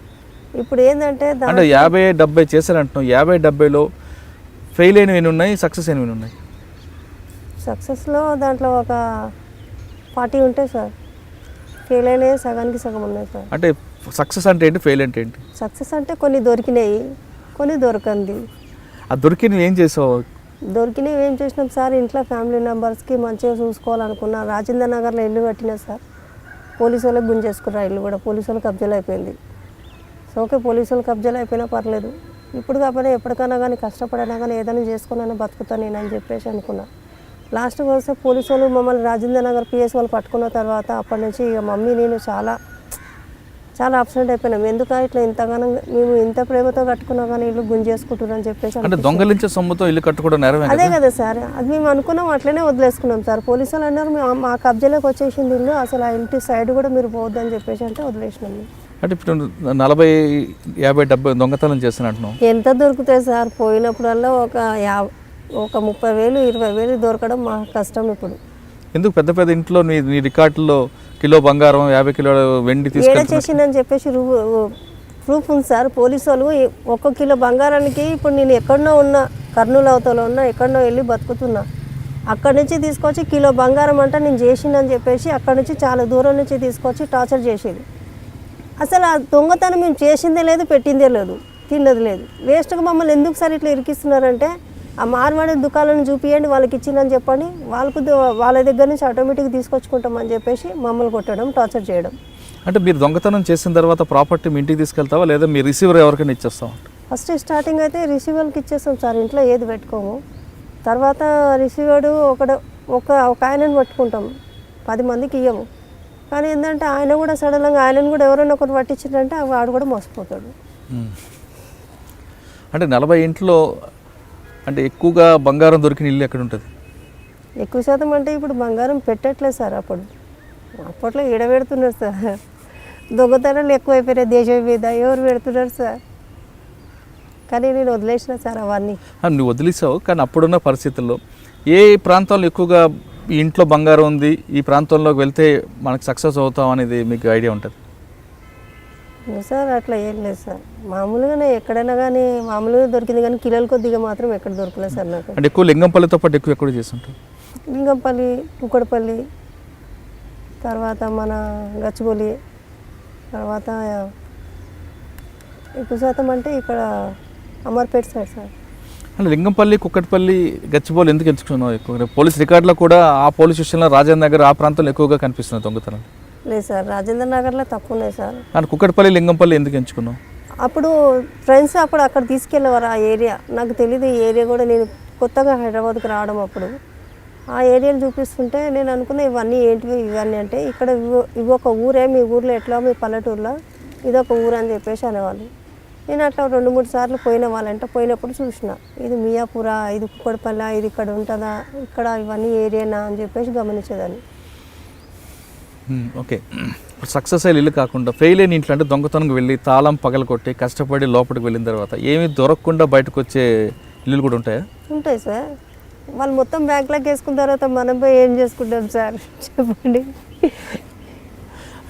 ఇప్పుడు ఏంటంటే 50-70 చేశారంటున్నావు. 50-70లో ఫెయిల్ అయినవి ఎన్ని ఉన్నాయి, సక్సెస్ అయినవి ఉన్నాయి? సక్సెస్లో దాంట్లో ఒక 40 ఉంటాయి సార్, ఫెయిల్ అయినవి సగానికి సగం ఉన్నాయి సార్. అంటే సక్సెస్ అంటే ఏంటి, ఫెయిల్ అంటే ఏంటి? సక్సెస్ అంటే కొన్ని దొరికినాయి, కొన్ని దొరకంది. ఆ దొరికినవి ఏం చేసావు? దొరికినవి ఏం చేసినాం సార్, ఇంట్లో ఫ్యామిలీ మెంబర్స్కి మంచిగా చూసుకోవాలనుకున్నా. రాజేంద్ర నగర్లో ఇల్లు కట్టినా సార్, పోలీసు వాళ్ళకి గుంజేసుకున్నారు ఇల్లు కూడా, పోలీసు వాళ్ళు కబ్జాలు అయిపోయింది. సో ఓకే, పోలీసు వాళ్ళు కబ్జాలు అయిపోయినా పర్లేదు, ఇప్పుడు కాకపోతే ఎప్పటికైనా కానీ కష్టపడినా కానీ ఏదైనా చేసుకున్నా బతుకుతాను నేను అని చెప్పేసి అనుకున్నా. లాస్ట్కి వస్తే పోలీసు వాళ్ళు మమ్మల్ని రాజేంద్ర నగర్ పిఎస్ వాళ్ళు పట్టుకున్న తర్వాత అప్పటి నుంచి ఇక మమ్మీ నేను చాలా అప్సెట్ అయిపోయినాం. ఎందుకు ఇట్లా ఇంతగానో మేము ఇంత ప్రేమతో కట్టుకున్నా కానీ ఇల్లు గుంజేసుకుంటున్నారు అని చెప్పేసి. అంటే దొంగలించే సొమ్ముతో ఇల్లు కట్టుకోవడం నేరమే? అదే కదా సార్, అది మేము అనుకున్నాం, అట్లనే వదిలేసుకున్నాం సార్. పోలీసు వాళ్ళు అన్నారు మా కబ్జాలోకి వచ్చేసింది ఇల్లు, అసలు ఆ ఇంటి సైడ్ కూడా మీరు పోవద్దని చెప్పేసి అంటే వదిలేసినాం. అంటే ఇప్పుడు 40-50-70 దొంగతనం చేస్తున్నట్టున్నావు. ఎంత దొరుకుతాయి సార్? పోయినప్పుడల్లా ఒక 30,000-20,000 దొరకడం మా కష్టం ఇప్పుడు. ఎందుకు పెద్ద ఇంట్లో నీ రికార్డుల్లో కిలో బంగారం 50 కిలోల వెండి చేసిందని చెప్పేసి ప్రూఫ్ ఉంది సార్. పోలీసు వాళ్ళు 1 కిలో బంగారానికి ఇప్పుడు నేను ఎక్కడనో ఉన్నా, కర్నూలు అవతలో ఉన్నా, ఎక్కడనో వెళ్ళి బతుకుతున్నా, అక్కడి నుంచి తీసుకొచ్చి కిలో బంగారం అంటే నేను చేసిందని చెప్పేసి అక్కడి నుంచి చాలా దూరం నుంచి తీసుకొచ్చి టార్చర్ చేసేది. అసలు ఆ దొంగతనం మేము చేసిందే లేదు, పెట్టిందే లేదు, తిన్నది లేదు. వేస్ట్గా మమ్మల్ని ఎందుకు సార్ ఇట్లా ఇరికిస్తున్నారంటే ఆ మార్వాడి దుకాణాలను చూపియండి, వాళ్ళకి ఇచ్చిందని చెప్పండి, వాళ్ళ దగ్గర నుంచి ఆటోమేటిక్గా తీసుకొచ్చుకుంటామని చెప్పేసి మమ్మల్ని కొట్టడం, టార్చర్ చేయడం. అంటే మీరు దొంగతనం చేసిన తర్వాత ప్రాపర్టీ మీ ఇంటికి తీసుకెళ్తావా లేదా మీ రిసీవర్ ఎవరికైనా ఇచ్చేస్తావా? ఫస్ట్ స్టార్టింగ్ అయితే రిసీవర్కి ఇచ్చేస్తాం సార్, ఇంట్లో ఏది పెట్టుకోము. తర్వాత రిసీవర్డు ఒక ఆయనను పట్టుకుంటాం, 10 మందికి ఇయ్యము. కానీ ఏంటంటే ఆయన కూడా సడన్గా ఆయనను కూడా ఎవరైనా ఒకరు పట్టించిందంటే వాడు కూడా మోసపోతాడు. అంటే 40 ఇంట్లో అంటే ఎక్కువగా బంగారం దొరికిన ఇల్లు ఎక్కడ ఉంటుంది? ఎక్కువ శాతం అంటే ఇప్పుడు బంగారం పెట్టట్లేదు సార్. అప్పట్లో ఈడబెడుతున్నారు సార్. దొంగతనాలు ఎక్కువైపోయినాయి దేశం మీద, ఎవరు పెడుతున్నారు సార్? కానీ నేను వదిలేసిన సార్ అవన్నీ. నువ్వు వదిలేసావు, కానీ అప్పుడున్న పరిస్థితుల్లో ఏ ప్రాంతాల్లో ఎక్కువగా ఈ ఇంట్లో బంగారం ఉంది, ఈ ప్రాంతంలోకి వెళ్తే మనకు సక్సెస్ అవుతాం అనేది మీకు ఐడియా ఉంటుంది? సార్ అట్లా ఏం లేదు సార్. మామూలుగానే ఎక్కడైనా కానీ మామూలుగా దొరికింది, కానీ కిలోల కొద్దిగా మాత్రం ఎక్కడ దొరకలేదు సార్ నాకు. అంటే ఎక్కువ లింగంపల్లితో పాటు ఎక్కువ ఎక్కడ చేస్తుంటారు? లింగంపల్లి, కుక్కడపల్లి, తర్వాత మన గచ్చిబౌలి, తర్వాత ఎక్కువ శాతం అంటే ఇక్కడ అమర్పేట సైడ్ సార్. అంటే లింగంపల్లి, కుక్కట్పల్లి, గచ్చిబౌలి ఎందుకు ఎంచుకున్నావు ఎక్కువ? పోలీస్ రికార్డులో కూడా ఆ పోలీస్ స్టేషన్లో రాజేంద్ర నగర్ ఆ ప్రాంతంలో ఎక్కువగా కనిపిస్తున్నాయి దొంగతనం. లేదు సార్, రాజేంద్ర నగర్లో తక్కువ ఉన్నాయి సార్. అంటే కుక్కట్పల్లి, లింగంపల్లి ఎందుకు ఎంచుకున్నావు? అప్పుడు ఫ్రెండ్స్ అప్పుడు అక్కడ తీసుకెళ్ళేవారు ఆ ఏరియా. నాకు తెలియదు ఈ ఏరియా కూడా, నేను కొత్తగా హైదరాబాద్కి రావడం అప్పుడు ఆ ఏరియాలు చూపిస్తుంటే నేను అనుకున్నా ఇవన్నీ ఏంటివి ఇవన్నీ అంటే, ఇక్కడ ఇవి ఒక ఊరే, మీ ఊర్లో ఎట్లా మీ పల్లెటూరులో ఇదొక ఊరు అని చెప్పేసి అనేవాళ్ళు. నేను అట్లా 2-3 సార్లు పోయిన వాళ్ళంటే పోయినప్పుడు చూసిన ఇది మియాపుర, ఇది కుక్కడపల్లి, ఇది ఇక్కడ ఉంటుందా, ఇక్కడ ఇవన్నీ ఏరియానా అని చెప్పేసి గమనించేదాన్ని. ఓకే, సక్సెస్ అయ్యే ఇల్లు కాకుండా ఫెయిల్ అయిన ఇంట్లో అంటే దొంగతనంగా వెళ్ళి తాళం పగల కొట్టి కష్టపడి లోపలికి వెళ్ళిన తర్వాత ఏమీ దొరకకుండా బయటకు వచ్చే ఇల్లులు కూడా ఉంటాయా? ఉంటాయి సార్. వాళ్ళు మొత్తం బ్యాంక్లోకి వేసుకున్న తర్వాత మనం పోయి ఏం చేసుకుంటాం సార్ చెప్పండి?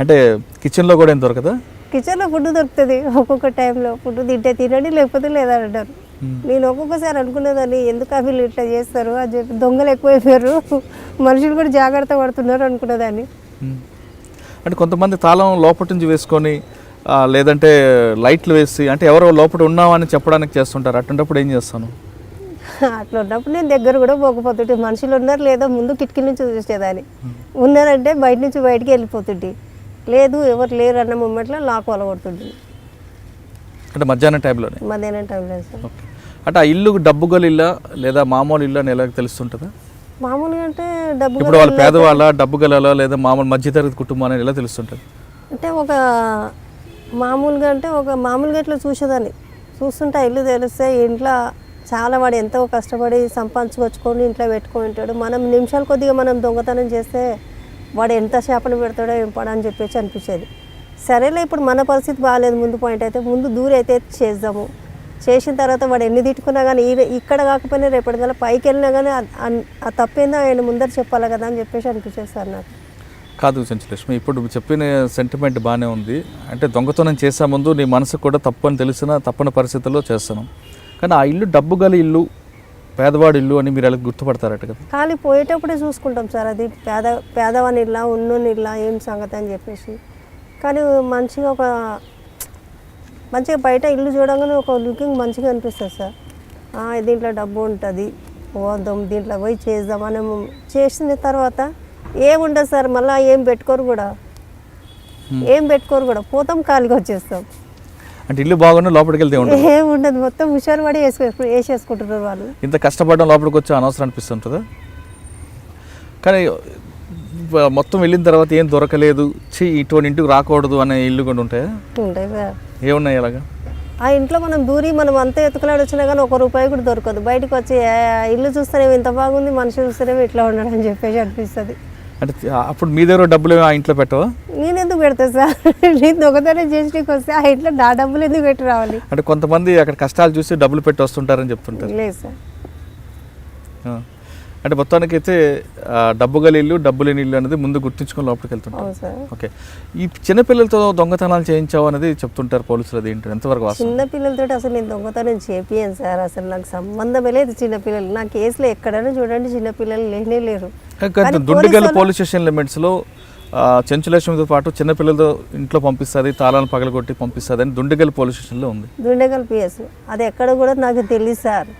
అంటే కిచెన్లో కూడా ఏం దొరకదా? కిచెన్లో ఫుడ్ దొరుకుతుంది ఒక్కొక్క టైంలో. ఫుడ్ తింటే తినండి, లేకపోతే లేదా అంటారు. నేను ఒక్కొక్కసారి అనుకునేదాన్ని ఎందుకు వీళ్ళు ఇట్లా చేస్తారు అని చెప్పి, దొంగలు ఎక్కువైపోయారు, మనుషులు కూడా జాగ్రత్త పడుతున్నారు అనుకునేదాన్ని. అంటే కొంతమంది తాళం లోపల నుంచి వేసుకొని లేదంటే లైట్లు వేసి అంటే ఎవరో లోపల ఉన్నామని చెప్పడానికి చేస్తుంటారు. అటువంటిప్పుడు ఏం చేస్తాను? అట్లా ఉన్నప్పుడు నేను దగ్గర కూడా పోకపోతుంటే, మనుషులు ఉన్నారు లేదో ముందు కిటికీ నుంచి చూసేదాన్ని. ఉన్నారంటే బయట నుంచి బయటికి వెళ్ళిపోతుంటే, లేదు ఎవరు లేరు అన్న మూమెంట్లో లాక్ కొలగొడుతుంది. అంటే మధ్యాహ్నం టైంలోనే? మధ్యాహ్నం టైంలో సార్. ఓకే, అంటే ఆ ఇల్లు డబ్బు గల ఇల్లా లేదా మామూలు ఇల్లు అని ఎలా తెలుస్తుంటుందా? మామూలుగా అంటే డబ్బు ఇప్పుడు వాళ్ళు పేదవాళ్ళ, డబ్బు గల లేదా మామూలు మధ్యతరగతి కుటుంబం అని ఎలా తెలుస్తుంటుంది? అంటే ఒక మామూలుగా ఇట్లా చూసేదాన్ని. చూస్తుంటే ఇల్లు తెలిస్తే ఇంట్లో చాలా వాడు ఎంతో కష్టపడి సంపాదించుకొచ్చుకొని ఇంట్లో పెట్టుకొని ఉంటాడు. మనం నిమిషాలు కొద్దిగా మనం దొంగతనం చేస్తే వాడు ఎంత చేపలు పెడతాడో ఏం పడని చెప్పేసి అనిపించేది. సరేలే ఇప్పుడు మన పరిస్థితి బాగాలేదు, ముందు పాయింట్ అయితే ముందు దూరం అయితే చేద్దాము. చేసిన తర్వాత వాడు ఎన్ని తిట్టుకున్నా కానీ ఇక్కడ కాకపోయినా రేపటికల్లా పైకి వెళ్ళినా కానీ ఆ తప్పేందో ఆయన ముందర చెప్పాలి కదా అని చెప్పేసి అనిపించేది సార్ నాకు. కాదు చెంచులక్ష్మి, ఇప్పుడు చెప్పిన సెంటిమెంట్ బాగానే ఉంది. అంటే దొంగతనం చేసే ముందు నీ మనసుకు కూడా తప్పు అని తెలిసినా తప్పని పరిస్థితుల్లో చేస్తున్నాం. కానీ ఆ ఇల్లు డబ్బు గల ఇల్లు, పేదవాడి ఇల్లు అని మీరు ఎలా గుర్తుపడతారట కదా? ఖాళీ పోయేటప్పుడే చూసుకుంటాం సార్, అది పేదవాని ఇల్లా ఉన్నోని ఇల్లా ఏం సంగతి అని చెప్పేసి. కానీ మంచిగా బయట ఇల్లు చూడగానే ఒక లుకింగ్ మంచిగా అనిపిస్తుంది సార్. దీంట్లో డబ్బు ఉంటుంది, పోదాం దీంట్లో పోయి చేద్దాం మనం. చేసిన తర్వాత ఏముండదు సార్, మళ్ళీ ఏం పెట్టుకోరు కూడా, పోతాం ఖాళీగా వచ్చేస్తాం. అంటే ఇల్లు బాగున్నా లోపలికి వెళ్తే ఉండదు, ఏముండదు, మొత్తం హుషారు పడి వేసేసుకుంటున్నారు వాళ్ళు. ఇంత కష్టపడడం లోపలికి వచ్చి అనవసరం అనిపిస్తుంటుందా? కానీ మొత్తం వెళ్ళిన తర్వాత ఏం దొరకలేదు, ఇటువంటి ఇంటికి రాకూడదు అనే ఇల్లు కూడా ఉంటాయా? ఉంటాయి సార్. ఏమున్నాయి అలాగా? ఆ ఇంట్లో మనం అంతా ఎత్తుకులాడి వచ్చినా కానీ ₹1 కూడా దొరకదు. బయటకు వచ్చి ఇల్లు చూస్తేనేమో ఇంత బాగుంది, మనిషి చూస్తేనేమో ఇట్లా ఉండడం అని చెప్పేసి అనిపిస్తుంది. అంటే అప్పుడు మీ దగ్గర డబ్బులు ఆ ఇంట్లో పెట్టవా? నేను ఎందుకు పెడతా సార్? నేను దొంగతనం చేసినకి వస్తే ఆ ఇంట్లో నా డబ్బులు ఎందుకు పెట్టి రావాలి? అంటే కొంతమంది అక్కడ కష్టాలు చూసి డబ్బులు పెట్టి వస్తుంటారని చెప్తుంటారు. లేదు సార్. అంటే మొత్తానికి అయితే డబ్బు గల ఇల్లు, డబ్బు లేని ఇల్లు అనేది ముందు గుర్తించుకొని లోపలికి వెళ్తుంటారు. ఓకే, ఈ చిన్నపిల్లలతో దొంగతనాలు చేయించావు అనేది చెప్తుంటారు పోలీసులు, అది ఏంటి ఎంతవరకు వాస్తవం? చిన్నపిల్లలతో అసలు నేను దొంగతనం చేపియను సార్. అసలు నాకు సంబంధమే లేదు చిన్నపిల్లలు. నా కేసులో ఎక్కడైనా చూడండి చిన్నపిల్లలు లేనే లేరు. దుండిగల్ పోలీస్ స్టేషన్ లిమిట్స్లో చెంచులక్ష్మితో పాటు చిన్నపిల్లలతో ఇంట్లో పంపిస్తుంది, తాళాలను పగలగొట్టి పంపిస్తుంది అని దుండిగల్ పోలీస్ స్టేషన్లో ఉంది. దుండిగల్ పిఎస్ అది ఎక్కడ కూడా నాకు తెలియదు సార్.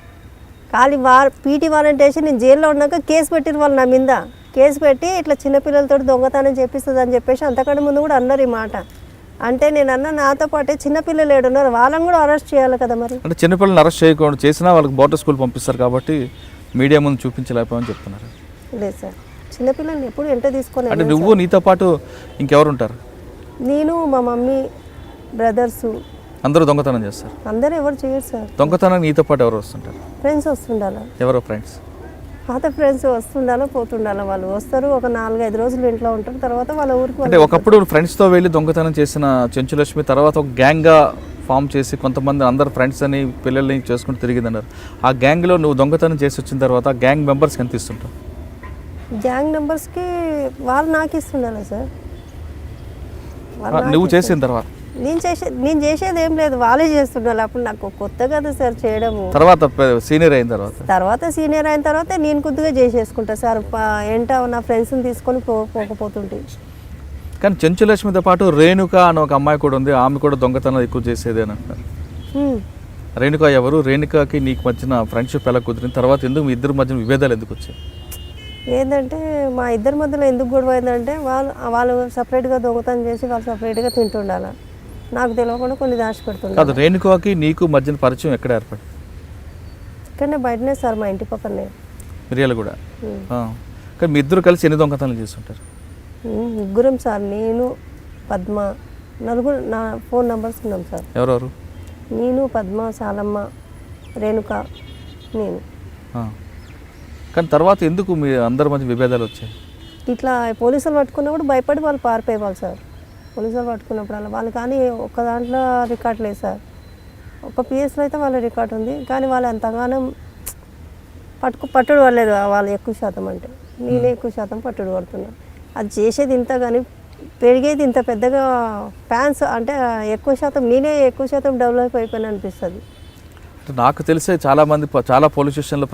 ఖాళీ పీటీ వారెంట్ వేసి నేను జైల్లో ఉన్నాక కేసు పెట్టిన వాళ్ళు నా మీద. కేసు పెట్టి ఇట్లా చిన్నపిల్లలతో దొంగతనం చేపిస్తుంది అని చెప్పేసి అంతకంటే ముందు కూడా అన్నారు ఈ మాట. అంటే నేను అన్న నాతో పాటే చిన్నపిల్లలు ఏడున్నారు, వాళ్ళని కూడా అరెస్ట్ చేయాలి కదా మరి. అంటే చిన్నపిల్లల్ని అరెస్ట్ చేయకుండా చేసినా వాళ్ళకి బోర్డర్ స్కూల్ పంపిస్తారు కాబట్టి మీడియా ముందు చూపించలేకపోవని చెప్తున్నారు. లేదు సార్, చిన్నపిల్లల్ని ఎప్పుడు ఎంట తీసుకొని అంటే నువ్వు నీతో పాటు ఇంకెవరు ఉంటారు? నేను, మా మమ్మీ, బ్రదర్సు అందరూ దొంగతనం చేస్తారు? అందరూ ఎవరు చేయరు సార్. దొంగతనం నీతో పాటు ఎవరు వస్తుంటారు? ఫ్రెండ్స్ వస్తుండాలా. ఎవరో ఫ్రెండ్స్? పాత ఫ్రెండ్స్ వస్తుండాలా పోతుండాలా. వాళ్ళు వస్తారు, ఒక 4-5 రోజులు ఇంట్లో ఉంటారు, తర్వాత వాళ్ళ ఊరికి అంటే ఒకప్పుడు ఫ్రెండ్స్తో వెళ్ళి దొంగతనం చేసిన చెంచులక్ష్మి తర్వాత ఒక గ్యాంగ్గా ఫామ్ చేసి కొంతమంది అందరు ఫ్రెండ్స్ అని పిల్లల్ని చేసుకుంటూ తిరిగిందన్నారు. ఆ గ్యాంగ్లో నువ్వు దొంగతనం చేసి వచ్చిన తర్వాత గ్యాంగ్ మెంబర్స్కి ఎంత ఇస్తుంటావు? గ్యాంగ్ మెంబర్స్కి వాళ్ళు నాకు ఇస్తుండాలా సార్. నువ్వు చేసిన తర్వాత? నేను చేసేది ఏం లేదు, వాళ్ళే చేస్తుండాలి. అప్పుడు నాకు కొత్త కదా సార్ చేయడము. తర్వాత సీనియర్ అయిన సీనియర్ అయిన తర్వాత నేను కొద్దిగా చేసేసుకుంటా సార్. ఏంట నా ఫ్రెండ్స్ని తీసుకొని పోకపోతుంటే. కానీ చెంచులక్ష్మితో పాటు రేణుక అని ఒక అమ్మాయి కూడా ఉంది, ఆమె కూడా దొంగతనం ఎక్కువ చేసేది అని అంటారు. రేణుక ఎవరు? రేణుకకి నీకు మధ్యన ఫ్రెండ్షిప్ ఎలా కుదిరింది? తర్వాత ఎందుకు మీ ఇద్దరి మధ్యన విభేదాలు ఎందుకు వచ్చాయి? ఏంటంటే మా ఇద్దరి మధ్యలో ఎందుకు గొడవ అయిందంటే వాళ్ళు సపరేట్గా దొంగతనం చేసి వాళ్ళు సపరేట్గా తింటుండాలి, నాకు తెలియకుండా కొన్ని దాచిపెడుతుంది. కాదు, రేణుకకి నీకు మధ్యన పరిచయం ఎక్కడ ఏర్పడి? ఇక్కడనే బయటనే సార్, మా ఇంటి పక్కనే మిరియాలు కూడా. కానీ మీ ఇద్దరు కలిసి ఎన్ని దొంగతనాలు చేస్తుంటారు? ముగ్గురం సార్, నేను, పద్మ, నలుగురు. నా ఫోన్ నెంబర్స్ ఉన్నాం సార్. ఎవరెవరు? నేను, పద్మ, సాలమ్మ, రేణుక, నేను. కానీ తర్వాత ఎందుకు మీ అందరి మధ్య విభేదాలు వచ్చాయి? ఇట్లా పోలీసులు పట్టుకున్నప్పుడు భయపడి వాళ్ళు పారిపోయేవాళ్ళు సార్. పోలీసులు పట్టుకున్నప్పుడు అలా వాళ్ళు, కానీ ఒక్క దాంట్లో రికార్డ్ లేదు సార్. ఒక పిఎస్లో అయితే వాళ్ళ రికార్డ్ ఉంది, కానీ వాళ్ళు ఎంతగానో పట్టుడు పడలేదు. వాళ్ళు ఎక్కువ శాతం అంటే నేనే ఎక్కువ శాతం పట్టుడు పడుతున్నాను. అది చేసేది ఇంత, కానీ పెరిగేది ఇంత పెద్దగా ఫ్యాన్స్ అంటే ఎక్కువ శాతం నేనే ఎక్కువ శాతం డెవలప్ అయిపోయినా అనిపిస్తుంది. నాకు తెలిసే చాలామంది చాలా పోలీస్ స్టేషన్లో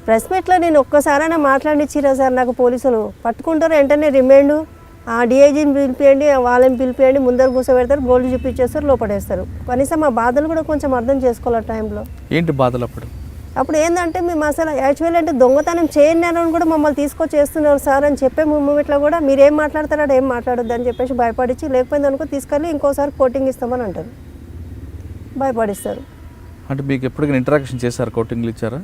ప్రెస్ మీట్లో నేను ఒక్కసారైనా మాట్లాడిచ్చిరా సార్. నాకు పోలీసులు పట్టుకుంటారు, వెంటనే రిమైండ్ ఆ డిఐజీని పిలిపియండి, వాళ్ళని పిలిపియండి, ముందర కూర్చోబెడతారు, గోల్డ్ చూపించేస్తారు, లోపడేస్తారు. కనీసం మా బాధలు కూడా కొంచెం అర్థం చేసుకోవాలి టైంలో. ఏంటి బాధలు అప్పుడు ఏంటంటే మేము అసలు యాక్చువల్లీ అంటే దొంగతనం చేయని కూడా మమ్మల్ని తీసుకొచ్చి చేస్తున్నారు సార్ అని చెప్పే మూమెంట్లో కూడా మీరు ఏం మాట్లాడతారో ఏం మాట్లాడొద్దు అని చెప్పేసి భయపడించి, లేకపోయింది అనుకో తీసుకెళ్ళి ఇంకోసారి కోటింగ్ ఇస్తామని అంటారు, భయపడిస్తారు. అంటే మీకు ఎప్పటికైనా ఇంటరాక్షన్ చేశారు? కోటింగ్లు ఇచ్చారా?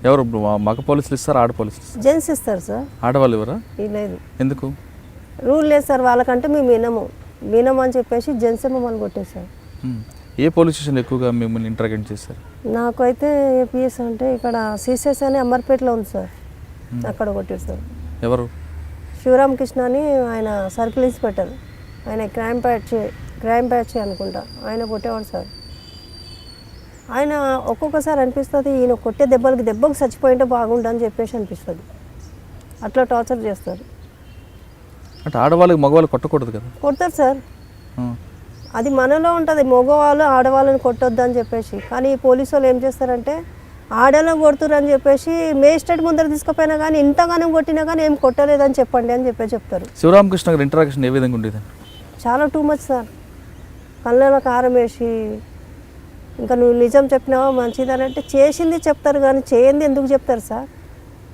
ఎవరు? మగ పోలీసులు ఇస్తారా, ఆడ పోలీసులు? జెంట్స్ ఇస్తారు సార్. ఆడవాళ్ళు ఎవరా? లేదు. ఎందుకు? రూల్ లేదు సార్ వాళ్ళకంటే. మేము వినము అని చెప్పేసి జెంట్సే మమ్మల్ని కొట్టేశారు. ఏ పోలీస్ స్టేషన్ ఎక్కువగా మిమ్మల్ని ఇంటరాక్ట్ చేశారు? నాకైతే ఏపీఎస్ అంటే ఇక్కడ సిసిఎస్ అని అమర్పేటలో ఉంది సార్, అక్కడ కొట్టారు సార్. ఎవరు? శివరామకృష్ణ అని ఆయన సర్కిల్ ఇన్స్పెక్టర్, ఆయన క్రైమ్ బ్యాచ్ అనుకుంటా, ఆయన కొట్టేవాడు సార్. ఆయన ఒక్కొక్కసారి అనిపిస్తుంది ఈయన కొట్టే దెబ్బకు చచ్చిపోయింటే బాగుండని చెప్పేసి అనిపిస్తుంది. అట్లా టార్చర్ చేస్తారు. అంటే ఆడవాళ్ళకి మగవాళ్ళు కొట్టకూడదు కదా? కొడతారు సార్, అది మనలో ఉంటుంది. మగవాళ్ళు ఆడవాళ్ళని కొట్టొద్దు అని చెప్పేసి. కానీ పోలీసు వాళ్ళు ఏం చేస్తారంటే ఆడలో కొడుతురు అని చెప్పేసి మేజిస్ట్రేట్ ముందర తీసుకుపోయినా కానీ ఇంతగానో కొట్టినా కానీ ఏం కొట్టలేదని చెప్పండి అని చెప్తారు. శివరామకృష్ణ గారి ఇంటరాక్షన్ ఏ విధంగా ఉండేది? చాలా టూ మచ్ సార్. కళ్ళలో కారం వేసి, ఇంకా నువ్వు నిజం చెప్పినావా మంచిదని అంటే చేసింది చెప్తారు, కానీ చేయంది ఎందుకు చెప్తారు సార్?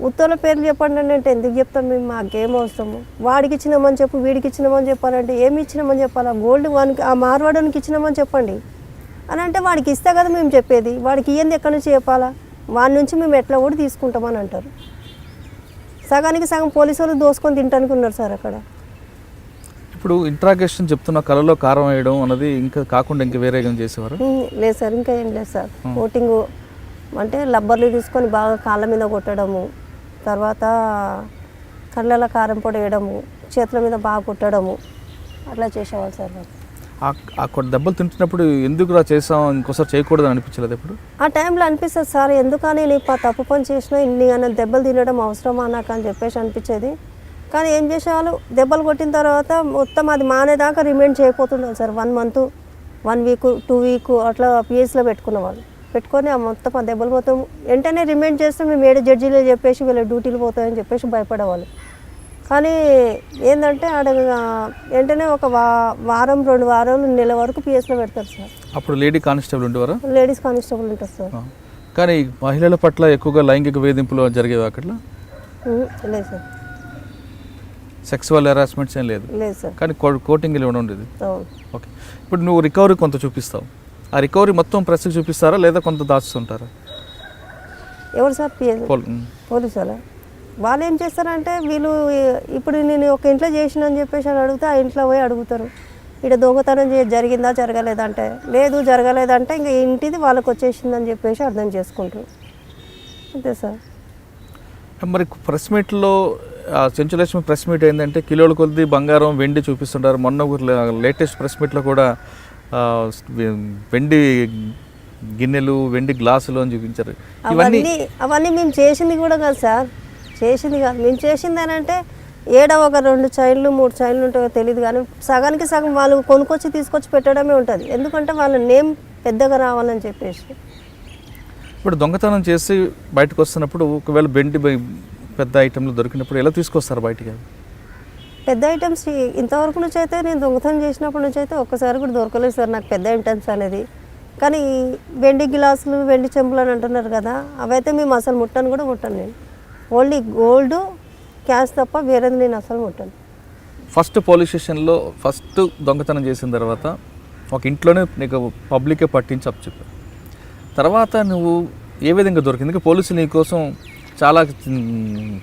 ఉత్తల పేర్లు చెప్పండి అంటే ఎందుకు చెప్తాం మేము? మాకేం అవసరము? వాడికి ఇచ్చినామని చెప్పు, వీడికి ఇచ్చినామని చెప్పాలంటే ఏమి ఇచ్చినామని చెప్పాలా? గోల్డ్ వానికి ఆ మార్వాడానికి ఇచ్చినామని చెప్పండి అని అంటే వాడికి ఇస్తే కదా మేము చెప్పేది. వాడికి ఇయ్యంది ఎక్కడి నుంచి చెప్పాలా? వాడి నుంచి మేము ఎట్లా కూడా తీసుకుంటామని అంటారు. సగానికి సగం పోలీసు వాళ్ళు దోసుకొని తింటానికి ఉన్నారు సార్ అక్కడ. ఇప్పుడు ఇంట్రాగేషన్ చెప్తున్న కళలో కారం వేయడం అన్నది ఇంకా కాకుండా ఇంకా వేరే చేసేవారు? లేదు సార్, ఇంకా ఏం లేదు సార్. కోటింగ్ అంటే లబ్బర్లు తీసుకొని బాగా కాళ్ళ మీద కొట్టడము, తర్వాత కళ్ళలో కారం పొడి వేయడము, చేతుల మీద బాగా కొట్టడము, అట్లా చేసేవాళ్ళు సార్. ఆ దెబ్బలు తింటున్నప్పుడు ఎందుకు రా చేసాం, ఇంకోసారి చేయకూడదు అనిపించలేదు? ఎప్పుడు ఆ టైంలో అనిపిస్తుంది సార్, ఎందుకని నేను తప్పు పని చేసినా ఇన్ని అన్న దెబ్బలు తినడం అవసరమా నాకు అని చెప్పేసి అనిపించేది. కానీ ఏం చేసేవాళ్ళు, దెబ్బలు కొట్టిన తర్వాత మొత్తం అది మానేదాకా remind చేయకపోతుండే sir. 1 month, 1 week, 2 week అట్లా పిఎస్లో పెట్టుకునేవాళ్ళు. పెట్టుకొని ఆ మొత్తం ఆ దెబ్బలు మొత్తం వెంటనే రిమైండ్ చేస్తే మేము ఏడు జడ్జీలు చెప్పేసి వీళ్ళ డ్యూటీలు పోతాయని చెప్పేసి భయపడేవాళ్ళు. కానీ ఏంటంటే ఆడ వెంటనే ఒక వారం 2 వారాలు నెల వరకు పిఎస్లో పెడతారు సార్. అప్పుడు లేడీ కానిస్టేబుల్ ఉండేవారా? లేడీస్ కానిస్టేబుల్ ఉంటుంది సార్. కానీ మహిళల పట్ల ఎక్కువగా లైంగిక వేధింపులు జరిగేవి అక్కడ? లేదు సార్. సెక్సువల్ హెరాస్మెంట్స్ ఏం లేదు? లేదు సార్. కానీ కోటింగ్లు ఇవ్వడం ఉండేది. ఓకే, ఇప్పుడు నువ్వు రికవరీ కొంత చూపిస్తావు, ఆ రికవరీ మొత్తం ప్రెస్కి చూపిస్తారా లేదా కొంత దాచుతుంటారా? ఎవరు సార్ పోలీసు వాళ్ళ వాళ్ళు ఏం చేస్తారంటే వీళ్ళు ఇప్పుడు నేను ఒక ఇంట్లో చేసిన అని చెప్పేసి అని అడిగితే ఆ ఇంట్లో పోయి అడుగుతారు ఇక్కడ దొంగతనం జరిగిందా జరగలేదంటే లేదు జరగలేదంటే ఇంకా ఇంటిది వాళ్ళకి వచ్చేసిందని చెప్పేసి అర్థం చేసుకుంటారు అంతే సార్. మరి ప్రెస్ మీట్లో చెంచులక్ష్మి ప్రెస్ మీట్ ఏంటంటే కిలోల కొద్ది బంగారం వెండి చూపిస్తుంటారు. మొన్న లేటెస్ట్ ప్రెస్ మీట్లో కూడా వెండి గిన్నెలు వెండి గ్లాసులు అని చూపించారు. అవన్నీ మేము చేసింది కూడా కాదు సార్, చేసింది కాదు. మేము చేసింది అని అంటే ఏడా ఒక 2 చైన్లు 3 చైన్లు ఉంటాయో తెలియదు కానీ సగానికి సగం వాళ్ళు కొనుక్కొచ్చి తీసుకొచ్చి పెట్టడమే ఉంటుంది. ఎందుకంటే వాళ్ళ నేమ్ పెద్దగా రావాలని చెప్పేసి. ఇప్పుడు దొంగతనం చేసి బయటకు వస్తున్నప్పుడు ఒకవేళ వెండి పెద్ద ఐటెంలు దొరికినప్పుడు ఎలా తీసుకొస్తారు బయటికి? పెద్ద ఐటమ్స్ ఇంతవరకు నుంచి అయితే నేను దొంగతనం చేసినప్పటి నుంచి అయితే ఒక్కసారి కూడా దొరకలేదు సార్ నాకు పెద్ద ఐటమ్స్ అనేది. కానీ వెండి గ్లాసులు వెండి చెంబులు అని అంటున్నారు కదా, అవైతే మేము అసలు ముట్టను కూడా ముట్టను. నేను ఓన్లీ గోల్డ్ క్యాష్ తప్ప వేరేది నేను అసలు ముట్టను. ఫస్ట్ పోలీస్ స్టేషన్లో ఫస్ట్ దొంగతనం చేసిన తర్వాత ఒక ఇంట్లోనే నీకు పబ్లికే పట్టించి చెప్పారు. తర్వాత నువ్వు ఏ విధంగా దొరికింది? పోలీసులు నీ కోసం చాలా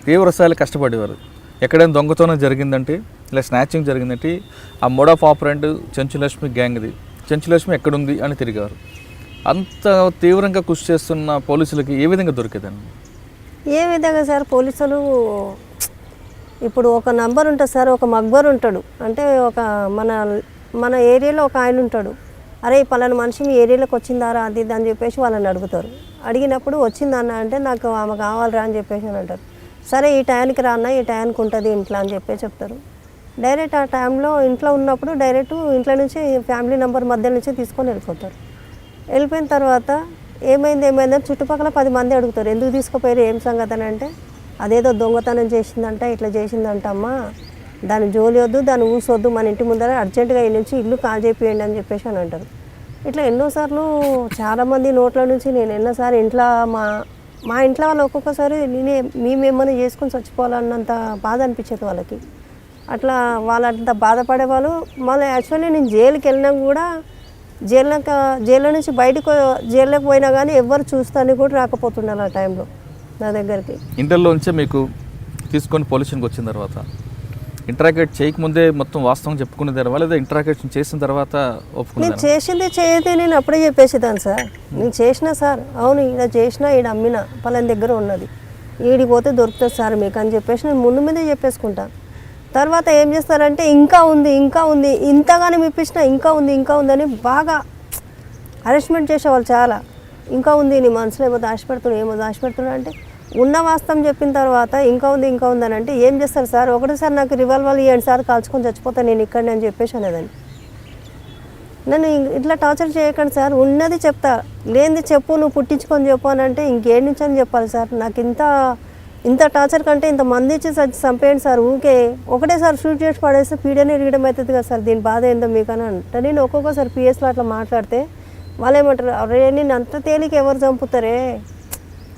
తీవ్ర స్థాయిలో కష్టపడేవారు. ఎక్కడైనా దొంగతనం జరిగిందంటే ఇలా స్నాచింగ్ జరిగిందంటే ఆ మోడ్ ఆఫ్ ఆపరెంట్ చెంచులక్ష్మి గ్యాంగ్ది, చెంచులక్ష్మి ఎక్కడుంది అని తిరిగారు. అంత తీవ్రంగా కృషి చేస్తున్న పోలీసులకి ఏ విధంగా దొరికేదండి? ఏ విధంగా సార్ పోలీసులు ఇప్పుడు ఒక నంబర్ ఉంటుంది సార్, ఒక మక్బర్ ఉంటాడు అంటే ఒక మన ఏరియాలో ఒక ఆయన ఉంటాడు. అరే పలానా మనిషి మీ ఏరియాలోకి వచ్చిందారా అది ఇది అని చెప్పేసి వాళ్ళని అడుగుతారు. అడిగినప్పుడు వచ్చిందన్న అంటే నాకు ఆమె కావాలరా అని చెప్పేసి అని అంటారు. సరే ఈ టైంకి రాన్న ఈ టైంకి ఉంటుంది ఇంట్లో అని చెప్పి చెప్తారు. డైరెక్ట్ ఆ టైంలో ఇంట్లో ఉన్నప్పుడు డైరెక్ట్ ఇంట్లో నుంచి ఫ్యామిలీ నెంబర్ మధ్య నుంచి తీసుకొని వెళ్ళిపోతారు. వెళ్ళిపోయిన తర్వాత ఏమైందని చుట్టుపక్కల 10 మంది అడుగుతారు. ఎందుకు తీసుకుపోయారు ఏం సంగతి అని అంటే అదేదో దొంగతనం చేసిందంట ఇట్లా చేసిందంట అమ్మ, దాని జోలి వద్దు దాన్ని ఊసొద్దు, మన ఇంటి ముందర అర్జెంటుగా ఈ నుంచి ఇల్లు కాల్ చేపియండి అని చెప్పేసి అని అంటారు. ఇట్లా ఎన్నోసార్లు చాలామంది నోట్ల నుంచి నేను ఎన్నోసారి ఇంట్లో మా ఇంట్లో వాళ్ళు ఒక్కొక్కసారి మేమేమన్నా చేసుకొని చచ్చిపోవాలన్నంత బాధ అనిపించేది వాళ్ళకి. అట్లా వాళ్ళంత బాధపడే వాళ్ళు. మళ్ళీ యాక్చువల్లీ నేను జైలుకి వెళ్ళినా కూడా జైల్లో నుంచి జైల్లోకి పోయినా కానీ ఎవరు చూస్తానికి కూడా రాకపోతున్నారు ఆ టైంలో నా దగ్గరికి. ఇంటర్లో నుంచే మీకు తీసుకొని పోలీసునికి వచ్చిన తర్వాత ఇంటరాగేట్ చేయకముందే మొత్తం వాస్తవం చెప్పుకునేదారు లేదా ఇంటరాగేషన్ చేసిన తర్వాత ఒప్పుకున్నారు? నేను చేసింది చేయదే నేను అప్పుడే చెప్పేసేదాన్ని సార్. నేను చేసిన సార్, అవును ఈడ చేసిన ఈడ అమ్మిన పలాని దగ్గర ఉన్నది, ఈడికి పోతే దొరుకుతుంది సార్ మీకు అని చెప్పేసి నేను ముందు మీదే చెప్పేసుకుంటాను. తర్వాత ఏం చేస్తారంటే ఇంకా ఉంది ఇంతగానే ఇప్పించిన ఇంకా ఉంది అని బాగా హరాస్మెంట్ చేసేవాళ్ళు చాలా. ఇంకా ఉంది నీ మనసులో ఏమో దాచిపెడుతున్నా అంటే ఉన్న వాస్తవం చెప్పిన తర్వాత ఇంకా ఉంది అని అంటే ఏం చేస్తారు సార్, ఒకటేసారి నాకు రివాల్వర్ ఇవ్వండి సార్ కాల్చుకొని చచ్చిపోతాను నేను ఇక్కడనే అని చెప్పేసి అనేదాన్ని. నన్ను ఇట్లా టార్చర్ చేయకండి సార్, ఉన్నది చెప్తా, లేనిది చెప్పు నువ్వు పుట్టించుకొని చెప్పు అని అంటే ఇంకేం నుంచి అని చెప్పాలి సార్. నాకు ఇంత టార్చర్ కంటే ఇంత మంది ఇచ్చి చంపేయండి సార్, ఊకే ఒకటేసారి షూట్ చేసి పడేస్తే పీడనే ఇరగడం అవుతుంది కదా సార్, దీని బాధ ఏందో మీకు అని అంటే నేను ఒక్కొక్కసారి పిఎస్లో అట్లా మాట్లాడితే వాళ్ళు ఏమంటారు, అరే నేను అంత తేలిక ఎవరు చంపుతారే,